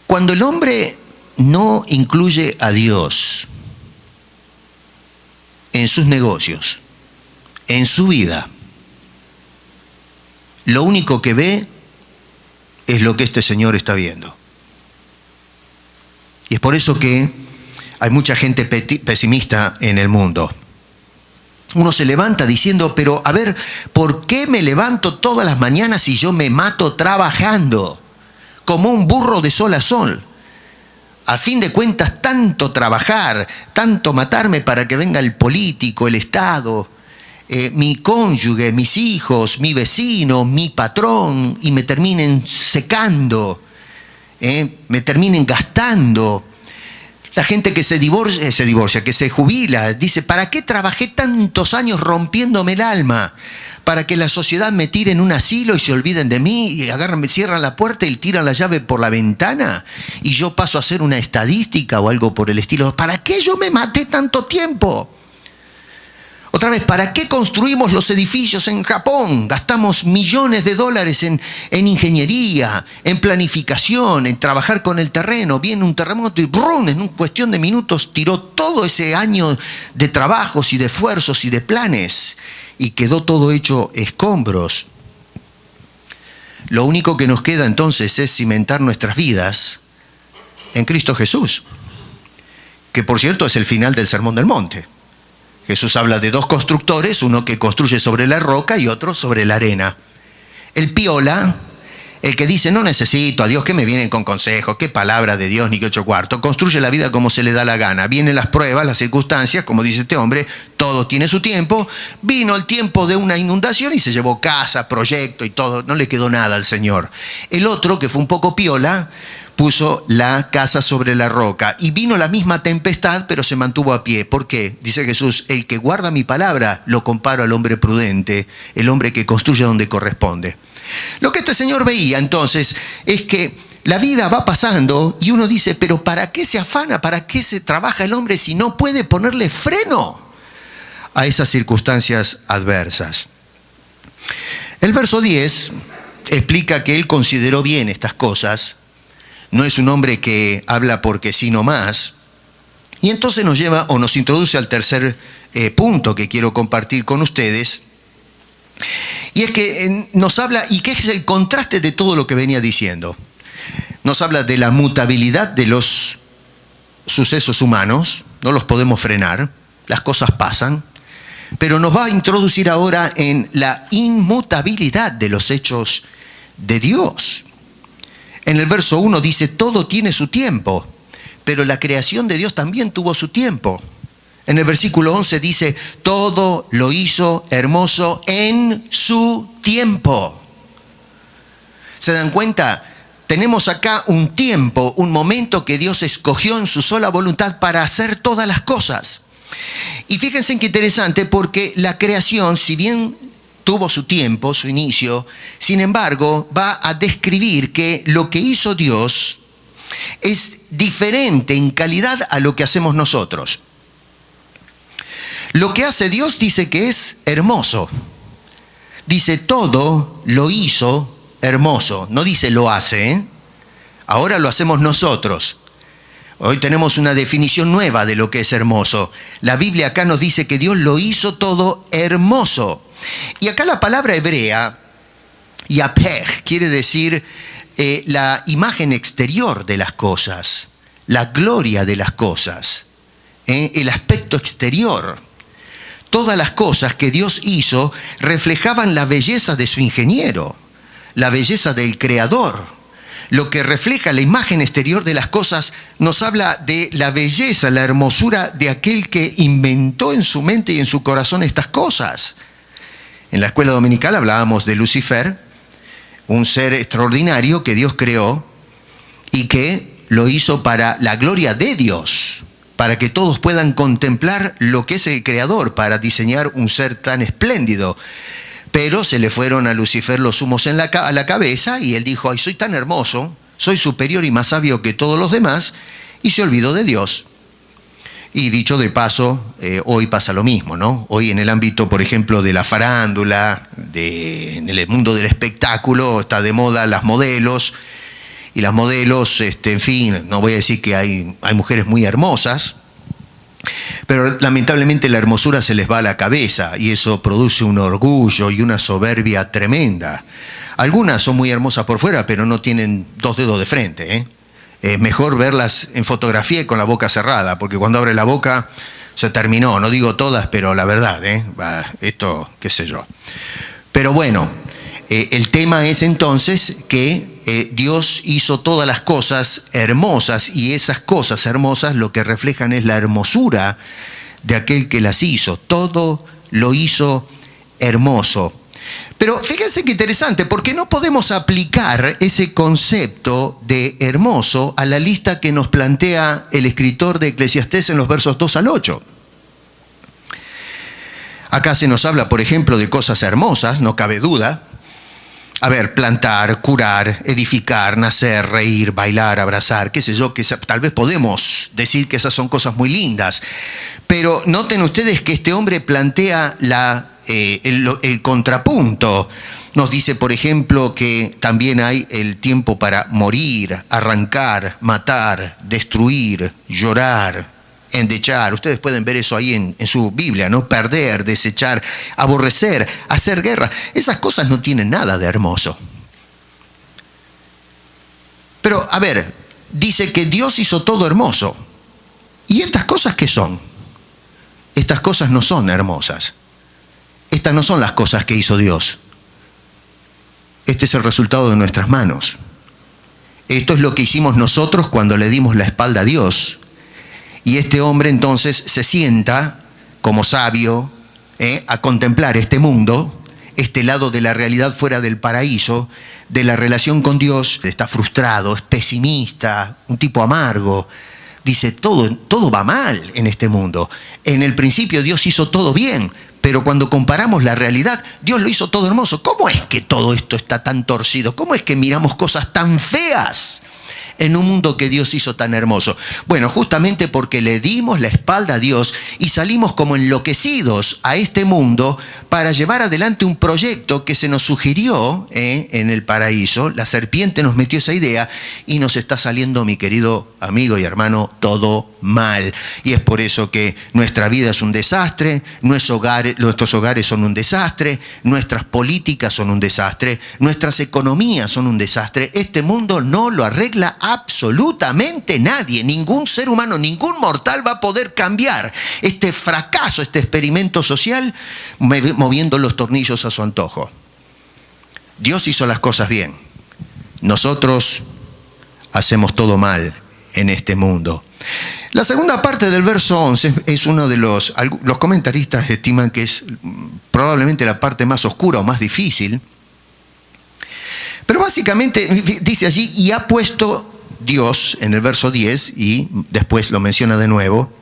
Cuando el hombre no incluye a Dios en sus negocios, en su vida, lo único que ve es lo que este señor está viendo. Y es por eso que hay mucha gente pesimista en el mundo. Uno se levanta diciendo: pero a ver, ¿por qué me levanto todas las mañanas si yo me mato trabajando? Como un burro de sol a sol. A fin de cuentas, tanto trabajar, tanto matarme para que venga el político, el Estado, mi cónyuge, mis hijos, mi vecino, mi patrón, y me terminen secando, me terminen gastando. La gente que se divorcia, que se jubila, dice: ¿para qué trabajé tantos años rompiéndome el alma? Para que la sociedad me tire en un asilo y se olviden de mí, y me cierran la puerta y tiran la llave por la ventana, y yo paso a ser una estadística o algo por el estilo. ¿Para qué yo me maté tanto tiempo? Otra vez, ¿para qué construimos los edificios en Japón? Gastamos millones de dólares en ingeniería, en planificación, en trabajar con el terreno. Viene un terremoto y ¡brum!, en cuestión de minutos tiró todo ese año de trabajos y de esfuerzos y de planes, y quedó todo hecho escombros. Lo único que nos queda entonces es cimentar nuestras vidas en Cristo Jesús, que por cierto es el final del Sermón del Monte. Jesús habla de dos constructores, uno que construye sobre la roca y otro sobre la arena. El piola, el que dice: no necesito a Dios, que me vienen con consejos, qué palabra de Dios, ni qué 8 cuartos. Construye la vida como se le da la gana. Vienen las pruebas, las circunstancias, como dice este hombre, todo tiene su tiempo. Vino el tiempo de una inundación y se llevó casa, proyecto y todo, no le quedó nada al Señor. El otro, que fue un poco piola, puso la casa sobre la roca y vino la misma tempestad, pero se mantuvo a pie. ¿Por qué? Dice Jesús: el que guarda mi palabra lo comparo al hombre prudente, el hombre que construye donde corresponde. Lo que este señor veía entonces es que la vida va pasando y uno dice: pero ¿para qué se afana? ¿Para qué se trabaja el hombre si no puede ponerle freno a esas circunstancias adversas? El verso 10 explica que él consideró bien estas cosas. No es un hombre que habla porque sí nomás. Y entonces nos lleva o nos introduce al tercer punto que quiero compartir con ustedes. Y es que nos habla, y que es el contraste de todo lo que venía diciendo. Nos habla de la mutabilidad de los sucesos humanos, no los podemos frenar, las cosas pasan, pero nos va a introducir ahora en la inmutabilidad de los hechos de Dios. En el verso 1 dice: todo tiene su tiempo, pero la creación de Dios también tuvo su tiempo. En el versículo 11 dice: todo lo hizo hermoso en su tiempo. ¿Se dan cuenta? Tenemos acá un tiempo, un momento que Dios escogió en su sola voluntad para hacer todas las cosas. Y fíjense qué interesante, porque la creación, si bien tuvo su tiempo, su inicio, sin embargo, va a describir que lo que hizo Dios es diferente en calidad a lo que hacemos nosotros. Lo que hace Dios dice que es hermoso. Dice: todo lo hizo hermoso. No dice lo hace, Ahora lo hacemos nosotros. Hoy tenemos una definición nueva de lo que es hermoso. La Biblia acá nos dice que Dios lo hizo todo hermoso. Y acá la palabra hebrea, yapej, quiere decir la imagen exterior de las cosas, la gloria de las cosas, el aspecto exterior. Todas las cosas que Dios hizo reflejaban la belleza de su ingeniero, la belleza del creador. Lo que refleja la imagen exterior de las cosas nos habla de la belleza, la hermosura de aquel que inventó en su mente y en su corazón estas cosas. En la escuela dominical hablábamos de Lucifer, un ser extraordinario que Dios creó y que lo hizo para la gloria de Dios, para que todos puedan contemplar lo que es el Creador, para diseñar un ser tan espléndido. Pero se le fueron a Lucifer los humos a la cabeza y él dijo, ay, soy tan hermoso, soy superior y más sabio que todos los demás, y se olvidó de Dios. Y dicho de paso, hoy pasa lo mismo, ¿no? Hoy en el ámbito, por ejemplo, de la farándula, en el mundo del espectáculo, está de moda las modelos, y las modelos, en fin, no voy a decir que hay mujeres muy hermosas, pero lamentablemente la hermosura se les va a la cabeza y eso produce un orgullo y una soberbia tremenda. Algunas son muy hermosas por fuera, pero no tienen 2 dedos de frente, ¿eh? Es mejor verlas en fotografía y con la boca cerrada, porque cuando abre la boca se terminó. No digo todas, pero la verdad, esto, qué sé yo. Pero bueno, el tema es entonces que Dios hizo todas las cosas hermosas y esas cosas hermosas lo que reflejan es la hermosura de aquel que las hizo. Todo lo hizo hermoso. Pero fíjense qué interesante, porque no podemos aplicar ese concepto de hermoso a la lista que nos plantea el escritor de Eclesiastés en los versos 2 al 8. Acá se nos habla, por ejemplo, de cosas hermosas, no cabe duda. A ver, plantar, curar, edificar, nacer, reír, bailar, abrazar, qué sé yo, que tal vez podemos decir que esas son cosas muy lindas. Pero noten ustedes que este hombre plantea el contrapunto. Nos dice, por ejemplo, que también hay el tiempo para morir, arrancar, matar, destruir, llorar, endechar. Ustedes pueden ver eso ahí en su Biblia, ¿no? Perder, desechar, aborrecer, hacer guerra. Esas cosas no tienen nada de hermoso. Pero, a ver, dice que Dios hizo todo hermoso. ¿Y estas cosas qué son? Estas cosas no son hermosas. Estas no son las cosas que hizo Dios. Este es el resultado de nuestras manos. Esto es lo que hicimos nosotros cuando le dimos la espalda a Dios. Y este hombre entonces se sienta como sabio a contemplar este mundo, este lado de la realidad fuera del paraíso, de la relación con Dios. Está frustrado, es pesimista, un tipo amargo. Dice, todo va mal en este mundo. En el principio Dios hizo todo bien, pero cuando comparamos la realidad, Dios lo hizo todo hermoso. ¿Cómo es que todo esto está tan torcido? ¿Cómo es que miramos cosas tan feas en un mundo que Dios hizo tan hermoso? Bueno, justamente porque le dimos la espalda a Dios y salimos como enloquecidos a este mundo para llevar adelante un proyecto que se nos sugirió en el paraíso. La serpiente nos metió esa idea y nos está saliendo, mi querido amigo y hermano, todo mal. Y es por eso que nuestra vida es un desastre, nuestros hogares son un desastre, nuestras políticas son un desastre, nuestras economías son un desastre. Este mundo no lo arregla absolutamente nadie, ningún ser humano, ningún mortal va a poder cambiar este fracaso, este experimento social, moviendo los tornillos a su antojo. Dios hizo las cosas bien. Nosotros hacemos todo mal en este mundo. La segunda parte del verso 11 es uno de los comentaristas estiman que es probablemente la parte más oscura o más difícil. Pero básicamente dice allí, y ha puesto Dios, en el verso 10, y después lo menciona de nuevo,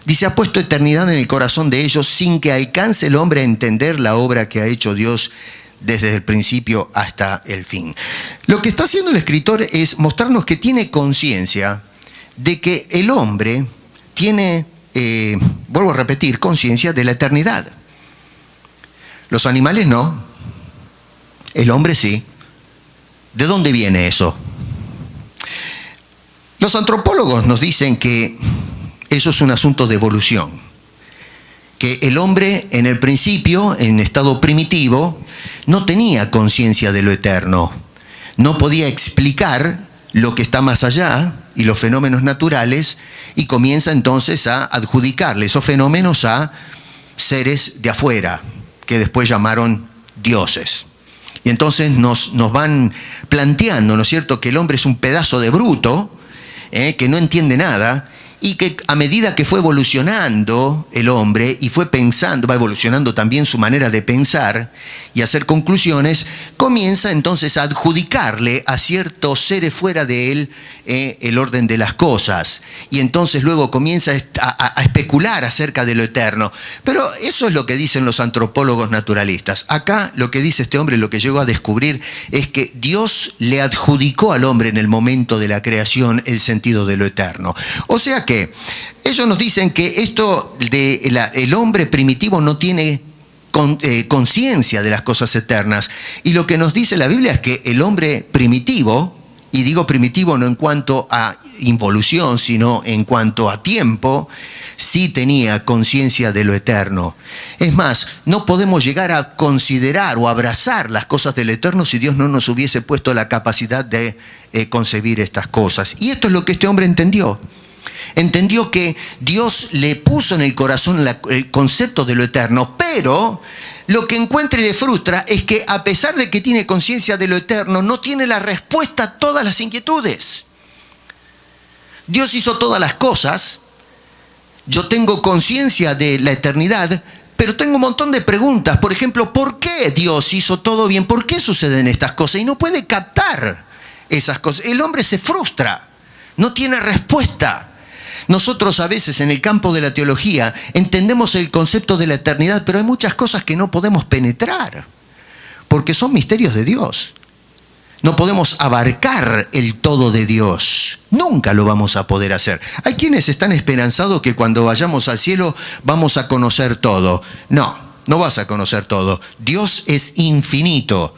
dice, ha puesto eternidad en el corazón de ellos sin que alcance el hombre a entender la obra que ha hecho Dios desde el principio hasta el fin. Lo que está haciendo el escritor es mostrarnos que tiene conciencia de que el hombre tiene, vuelvo a repetir, conciencia de la eternidad. Los animales no, el hombre sí. ¿De dónde viene eso? Los antropólogos nos dicen que eso es un asunto de evolución, que el hombre en el principio, en estado primitivo, no tenía conciencia de lo eterno, no podía explicar lo que está más allá y los fenómenos naturales, y comienza entonces a adjudicarle esos fenómenos a seres de afuera, que después llamaron dioses. Y entonces nos van planteando, ¿no es cierto?, que el hombre es un pedazo de bruto, que no entiende nada, y que a medida que fue evolucionando el hombre y fue pensando, va evolucionando también su manera de pensar y hacer conclusiones, comienza entonces a adjudicarle a ciertos seres fuera de él el orden de las cosas. Y entonces luego comienza a especular acerca de lo eterno. Pero eso es lo que dicen los antropólogos naturalistas. Acá lo que dice este hombre, lo que llegó a descubrir, es que Dios le adjudicó al hombre en el momento de la creación el sentido de lo eterno. O sea que ellos nos dicen que esto de el hombre primitivo no tiene conciencia de las cosas eternas. Y lo que nos dice la Biblia es que el hombre primitivo, y digo primitivo no en cuanto a involución, sino en cuanto a tiempo, sí tenía conciencia de lo eterno. Es más, no podemos llegar a considerar o abrazar las cosas del eterno si Dios no nos hubiese puesto la capacidad de concebir estas cosas. Y esto es lo que este hombre entendió. Entendió que Dios le puso en el corazón el concepto de lo eterno, pero lo que encuentra y le frustra es que a pesar de que tiene conciencia de lo eterno, no tiene la respuesta a todas las inquietudes. Dios hizo todas las cosas, yo tengo conciencia de la eternidad, pero tengo un montón de preguntas. Por ejemplo, ¿por qué Dios hizo todo bien? ¿Por qué suceden estas cosas? Y no puede captar esas cosas. El hombre se frustra, no tiene respuesta. Nosotros a veces en el campo de la teología entendemos el concepto de la eternidad, pero hay muchas cosas que no podemos penetrar, porque son misterios de Dios. No podemos abarcar el todo de Dios. Nunca lo vamos a poder hacer. Hay quienes están esperanzados que cuando vayamos al cielo vamos a conocer todo. No, no vas a conocer todo. Dios es infinito.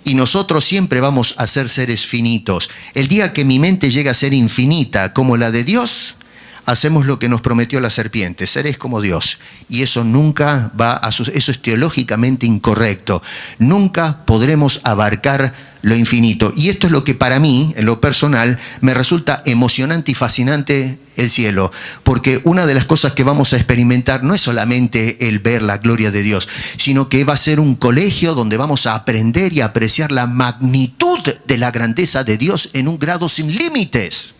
Y nosotros siempre vamos a ser seres finitos. El día que mi mente llegue a ser infinita como la de Dios, hacemos lo que nos prometió la serpiente, seres como Dios. Y eso nunca va a suceder. Eso es teológicamente incorrecto. Nunca podremos abarcar lo infinito. Y esto es lo que para mí, en lo personal, me resulta emocionante y fascinante el cielo. Porque una de las cosas que vamos a experimentar no es solamente el ver la gloria de Dios, sino que va a ser un colegio donde vamos a aprender y a apreciar la magnitud de la grandeza de Dios en un grado sin límites.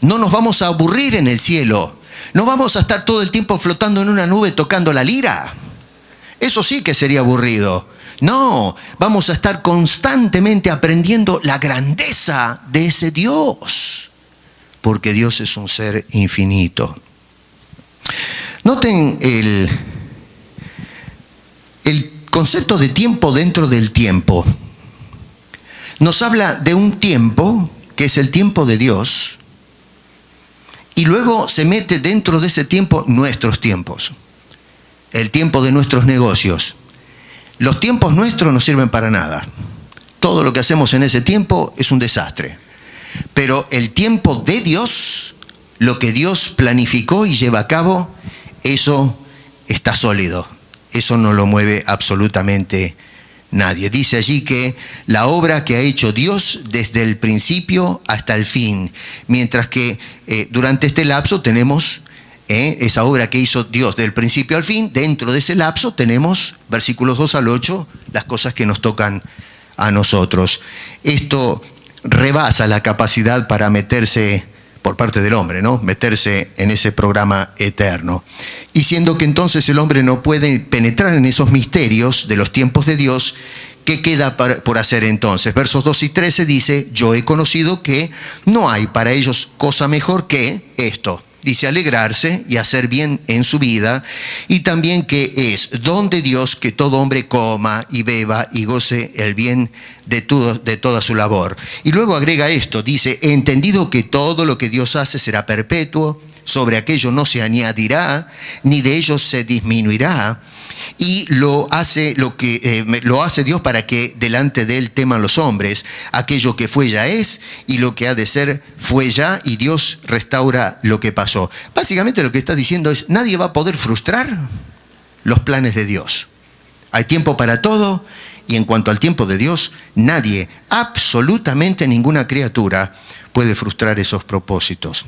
No nos vamos a aburrir en el cielo. No vamos a estar todo el tiempo flotando en una nube tocando la lira. Eso sí que sería aburrido. No, vamos a estar constantemente aprendiendo la grandeza de ese Dios. Porque Dios es un ser infinito. Noten el concepto de tiempo dentro del tiempo. Nos habla de un tiempo que es el tiempo de Dios. Y luego se mete dentro de ese tiempo nuestros tiempos, el tiempo de nuestros negocios. Los tiempos nuestros no sirven para nada. Todo lo que hacemos en ese tiempo es un desastre. Pero el tiempo de Dios, lo que Dios planificó y lleva a cabo, eso está sólido. Eso no lo mueve absolutamente nadie. Dice allí que la obra que ha hecho Dios desde el principio hasta el fin, mientras que durante este lapso tenemos esa obra que hizo Dios del principio al fin. Dentro de ese lapso tenemos, versículos 2 al 8, las cosas que nos tocan a nosotros. Esto rebasa la capacidad para meterse, por parte del hombre, ¿no?, meterse en ese programa eterno. Y siendo que entonces el hombre no puede penetrar en esos misterios de los tiempos de Dios, ¿qué queda por hacer entonces? Versos 2 y 13 dice: yo he conocido que no hay para ellos cosa mejor que esto. Dice: alegrarse y hacer bien en su vida, y también que es don de Dios que todo hombre coma y beba y goce el bien de toda su labor. Y luego agrega esto, dice: entendido que todo lo que Dios hace será perpetuo, sobre aquello no se añadirá, ni de ello se disminuirá, y lo hace Dios para que delante de él teman los hombres. Aquello que fue ya es, y lo que ha de ser fue ya, y Dios restaura lo que pasó. Básicamente lo que está diciendo es: nadie va a poder frustrar los planes de Dios. Hay tiempo para todo, y en cuanto al tiempo de Dios, nadie, absolutamente ninguna criatura, puede frustrar esos propósitos.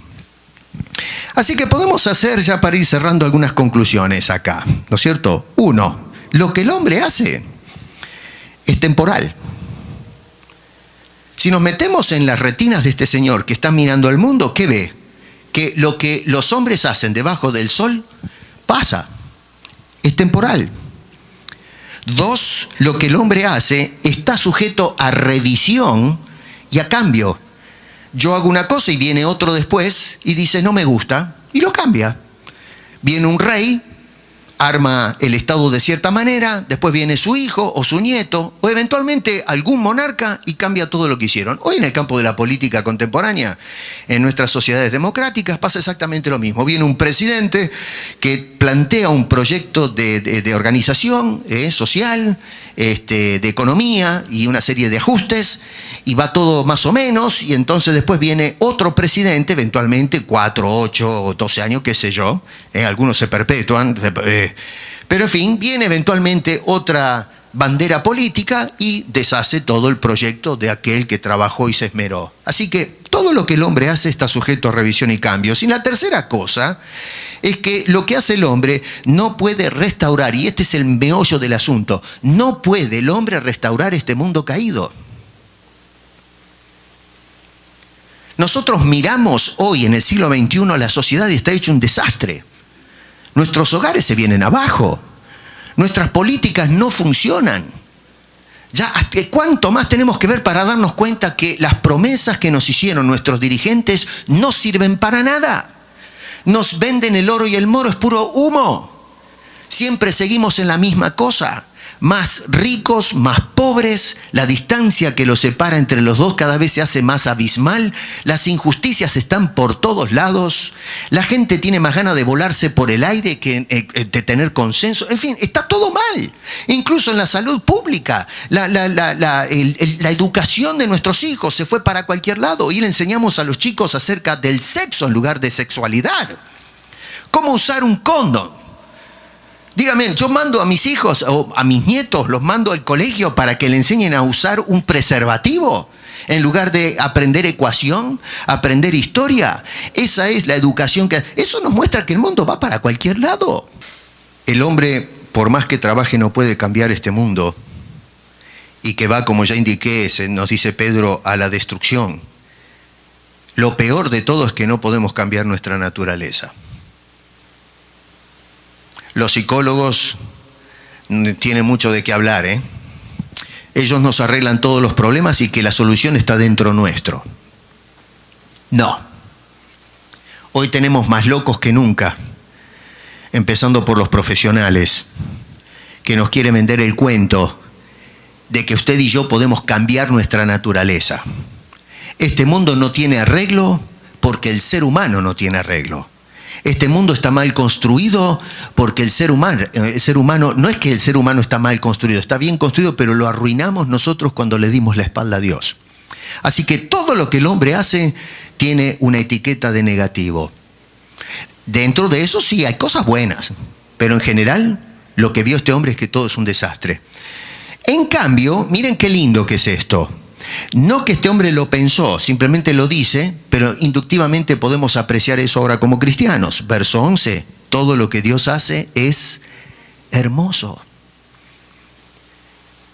Así que podemos hacer, ya para ir cerrando, algunas conclusiones acá, ¿no es cierto? 1. Lo que el hombre hace es temporal. Si nos metemos en las retinas de este señor que está mirando al mundo, ¿qué ve? Que lo que los hombres hacen debajo del sol pasa, es temporal. 2, lo que el hombre hace está sujeto a revisión y a cambio. Yo hago una cosa y viene otro después y dice no me gusta y lo cambia. Viene un rey, arma el Estado de cierta manera, después viene su hijo o su nieto o eventualmente algún monarca y cambia todo lo que hicieron. Hoy en el campo de la política contemporánea, en nuestras sociedades democráticas, pasa exactamente lo mismo. Viene un presidente que plantea un proyecto de organización social, de economía y una serie de ajustes, y va todo más o menos, y entonces después viene otro presidente, eventualmente 4, 8 o 12 años, qué sé yo, algunos se perpetúan, pero en fin, viene eventualmente otra bandera política y deshace todo el proyecto de aquel que trabajó y se esmeró. Así que todo lo que el hombre hace está sujeto a revisión y cambios. Y la tercera cosa es que lo que hace el hombre no puede restaurar, y este es el meollo del asunto, no puede el hombre restaurar este mundo caído. Nosotros miramos hoy en el siglo XXI, la sociedad está hecha un desastre. Nuestros hogares se vienen abajo. Nuestras políticas no funcionan. Ya, ¿cuánto más tenemos que ver para darnos cuenta que las promesas que nos hicieron nuestros dirigentes no sirven para nada? Nos venden el oro y el moro, es puro humo. Siempre seguimos en la misma cosa. Más ricos, más pobres, la distancia que los separa entre los dos cada vez se hace más abismal, las injusticias están por todos lados, la gente tiene más ganas de volarse por el aire que de tener consenso, en fin, está todo mal, incluso en la salud pública, la educación de nuestros hijos se fue para cualquier lado y le enseñamos a los chicos acerca del sexo en lugar de sexualidad, cómo usar un condón. Dígame, yo mando a mis hijos o a mis nietos, los mando al colegio para que le enseñen a usar un preservativo en lugar de aprender ecuación, aprender historia. Esa es la educación que... Eso nos muestra que el mundo va para cualquier lado. El hombre, por más que trabaje, no puede cambiar este mundo y que va, como ya indiqué, nos dice Pedro, a la destrucción. Lo peor de todo es que no podemos cambiar nuestra naturaleza. Los psicólogos tienen mucho de qué hablar, Ellos nos arreglan todos los problemas y que la solución está dentro nuestro. No. Hoy tenemos más locos que nunca, empezando por los profesionales, que nos quieren vender el cuento de que usted y yo podemos cambiar nuestra naturaleza. Este mundo no tiene arreglo porque el ser humano no tiene arreglo. Este mundo está mal construido porque el ser humano, no es que el ser humano está mal construido, está bien construido, pero lo arruinamos nosotros cuando le dimos la espalda a Dios. Así que todo lo que el hombre hace tiene una etiqueta de negativo. Dentro de eso sí hay cosas buenas, pero en general lo que vio este hombre es que todo es un desastre. En cambio, miren qué lindo que es esto. No que este hombre lo pensó, simplemente lo dice, pero inductivamente podemos apreciar eso ahora como cristianos. Verso 11, todo lo que Dios hace es hermoso.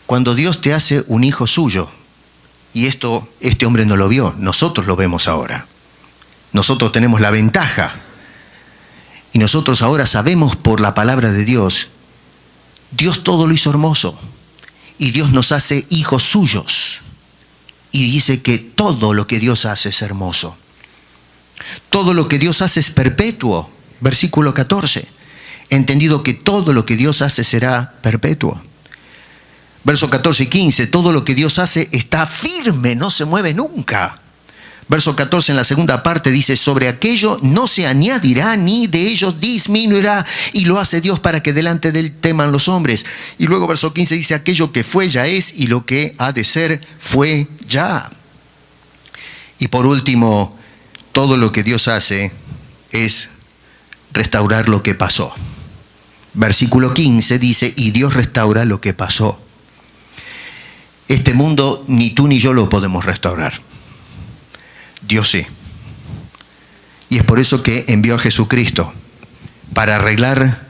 Cuando Dios te hace un hijo suyo, y esto este hombre no lo vio, nosotros lo vemos ahora. Nosotros tenemos la ventaja, y nosotros ahora sabemos por la palabra de Dios, Dios todo lo hizo hermoso, y Dios nos hace hijos suyos. Y dice que todo lo que Dios hace es hermoso. Todo lo que Dios hace es perpetuo. Versículo 14. Entendido que todo lo que Dios hace será perpetuo. Verso 14 y 15. Todo lo que Dios hace está firme, no se mueve nunca. Verso 14 en la segunda parte dice, sobre aquello no se añadirá ni de ellos disminuirá, y lo hace Dios para que delante de él teman los hombres. Y luego verso 15 dice, aquello que fue ya es, y lo que ha de ser fue ya. Y por último, todo lo que Dios hace es restaurar lo que pasó. Versículo 15 dice, y Dios restaura lo que pasó. Este mundo ni tú ni yo lo podemos restaurar. Dios sí. Y es por eso que envió a Jesucristo, para arreglar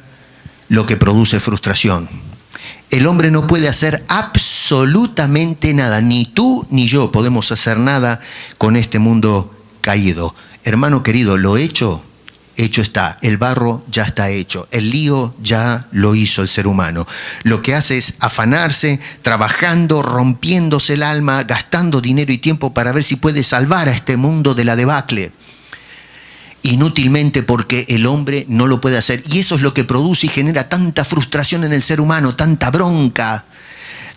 lo que produce frustración. El hombre no puede hacer absolutamente nada, ni tú ni yo podemos hacer nada con este mundo caído. Hermano querido, lo hecho está. El barro ya está hecho. El lío ya lo hizo el ser humano. Lo que hace es afanarse, trabajando, rompiéndose el alma, gastando dinero y tiempo para ver si puede salvar a este mundo de la debacle. Inútilmente, porque el hombre no lo puede hacer. Y eso es lo que produce y genera tanta frustración en el ser humano, tanta bronca,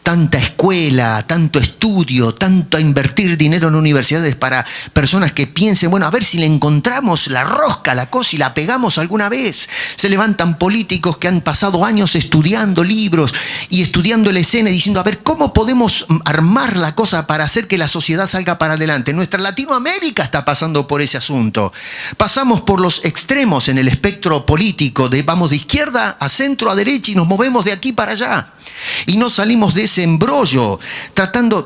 tanta escuela, tanto estudio, tanto invertir dinero en universidades para personas que piensen, bueno, a ver si le encontramos la rosca a la cosa y la pegamos alguna vez. Se levantan políticos que han pasado años estudiando libros y estudiando la escena y diciendo, a ver, ¿cómo podemos armar la cosa para hacer que la sociedad salga para adelante? Nuestra Latinoamérica está pasando por ese asunto. Pasamos por los extremos en el espectro político, vamos de izquierda a centro, a derecha, y nos movemos de aquí para allá. Y no salimos de ese embrollo,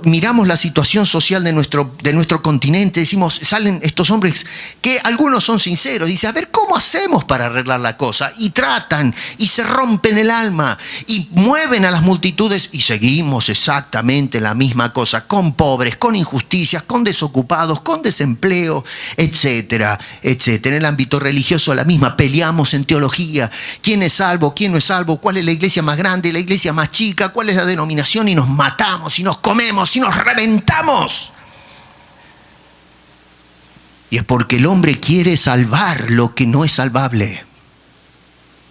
miramos la situación social de nuestro continente, decimos, salen estos hombres que algunos son sinceros, dicen, a ver, ¿cómo hacemos para arreglar la cosa? Y tratan, y se rompen el alma, y mueven a las multitudes, y seguimos exactamente la misma cosa, con pobres, con injusticias, con desocupados, con desempleo, etcétera, etcétera. En el ámbito religioso la misma, peleamos en teología, quién es salvo, quién no es salvo, cuál es la iglesia más grande, la iglesia más chica, cuál es la denominación, y nos matamos, y nos comemos, y nos reventamos. Y es porque el hombre quiere salvar lo que no es salvable.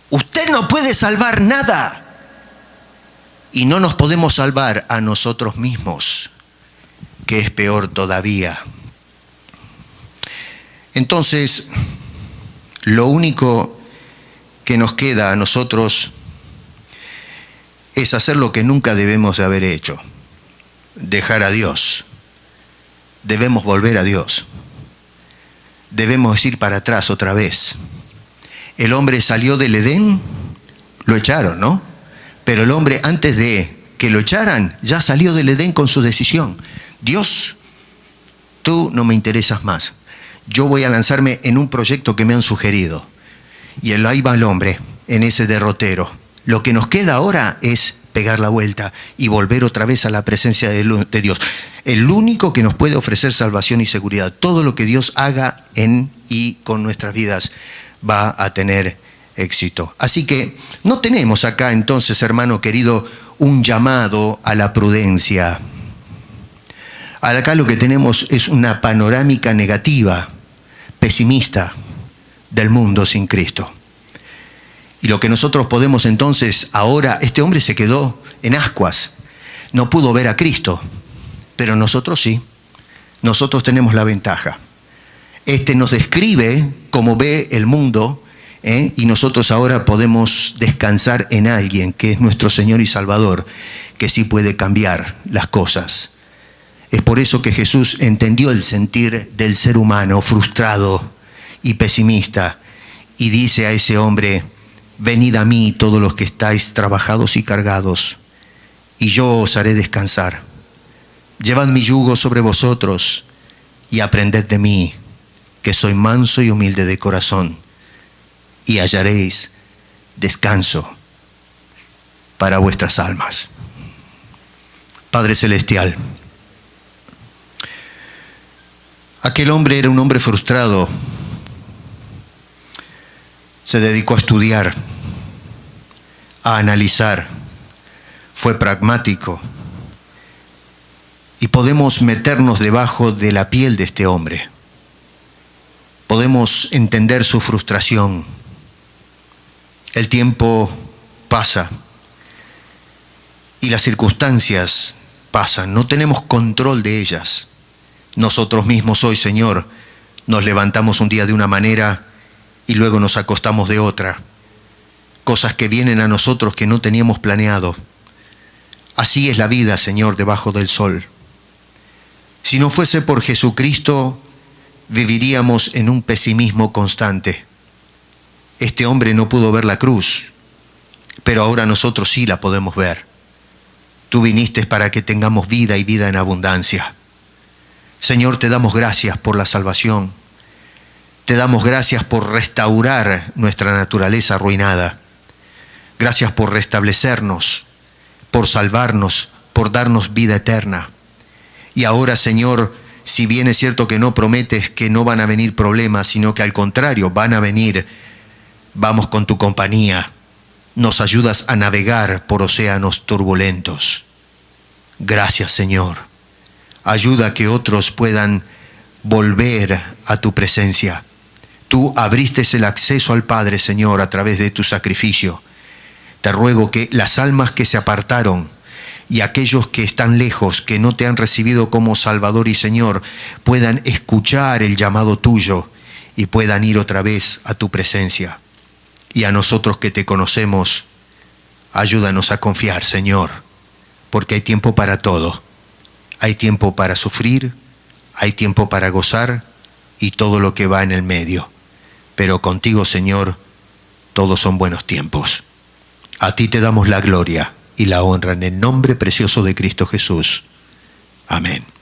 Usted no puede salvar nada. Y no nos podemos salvar a nosotros mismos, que es peor todavía. Entonces, lo único que nos queda a nosotros es hacer lo que nunca debemos de haber hecho: dejar a Dios. Debemos volver a Dios. Debemos ir para atrás otra vez. El hombre salió del Edén, lo echaron, ¿no? Pero el hombre, antes de que lo echaran, ya salió del Edén con su decisión. Dios, tú no me interesas más. Yo voy a lanzarme en un proyecto que me han sugerido. Y ahí va el hombre, en ese derrotero. Lo que nos queda ahora es pegar la vuelta y volver otra vez a la presencia de Dios. El único que nos puede ofrecer salvación y seguridad. Todo lo que Dios haga en y con nuestras vidas va a tener éxito. Así que no tenemos acá entonces, hermano querido, un llamado a la prudencia. Acá lo que tenemos es una panorámica negativa, pesimista del mundo sin Cristo. Y lo que nosotros podemos entonces ahora, este hombre se quedó en ascuas, no pudo ver a Cristo, pero nosotros sí, nosotros tenemos la ventaja. Este nos describe cómo ve el mundo, y nosotros ahora podemos descansar en alguien que es nuestro Señor y Salvador, que sí puede cambiar las cosas. Es por eso que Jesús entendió el sentir del ser humano frustrado y pesimista, y dice a ese hombre: venid a mí todos los que estáis trabajados y cargados, y yo os haré descansar. Llevad mi yugo sobre vosotros y aprended de mí, que soy manso y humilde de corazón, y hallaréis descanso para vuestras almas. Padre Celestial, aquel hombre era un hombre frustrado. Se dedicó a estudiar, a analizar, fue pragmático. Y podemos meternos debajo de la piel de este hombre. Podemos entender su frustración. El tiempo pasa y las circunstancias pasan. No tenemos control de ellas. Nosotros mismos hoy, Señor, nos levantamos un día de una manera y luego nos acostamos de otra. Cosas que vienen a nosotros que no teníamos planeado. Así es la vida, Señor, debajo del sol. Si no fuese por Jesucristo, viviríamos en un pesimismo constante. Este hombre no pudo ver la cruz, pero ahora nosotros sí la podemos ver. Tú viniste para que tengamos vida y vida en abundancia. Señor, te damos gracias por la salvación. Te damos gracias por restaurar nuestra naturaleza arruinada. Gracias por restablecernos, por salvarnos, por darnos vida eterna. Y ahora, Señor, si bien es cierto que no prometes que no van a venir problemas, sino que al contrario van a venir, vamos con tu compañía. Nos ayudas a navegar por océanos turbulentos. Gracias, Señor. Ayuda a que otros puedan volver a tu presencia. Tú abriste el acceso al Padre, Señor, a través de tu sacrificio. Te ruego que las almas que se apartaron y aquellos que están lejos, que no te han recibido como Salvador y Señor, puedan escuchar el llamado tuyo y puedan ir otra vez a tu presencia. Y a nosotros que te conocemos, ayúdanos a confiar, Señor, porque hay tiempo para todo. Hay tiempo para sufrir, hay tiempo para gozar y todo lo que va en el medio. Pero contigo, Señor, todos son buenos tiempos. A ti te damos la gloria y la honra en el nombre precioso de Cristo Jesús. Amén.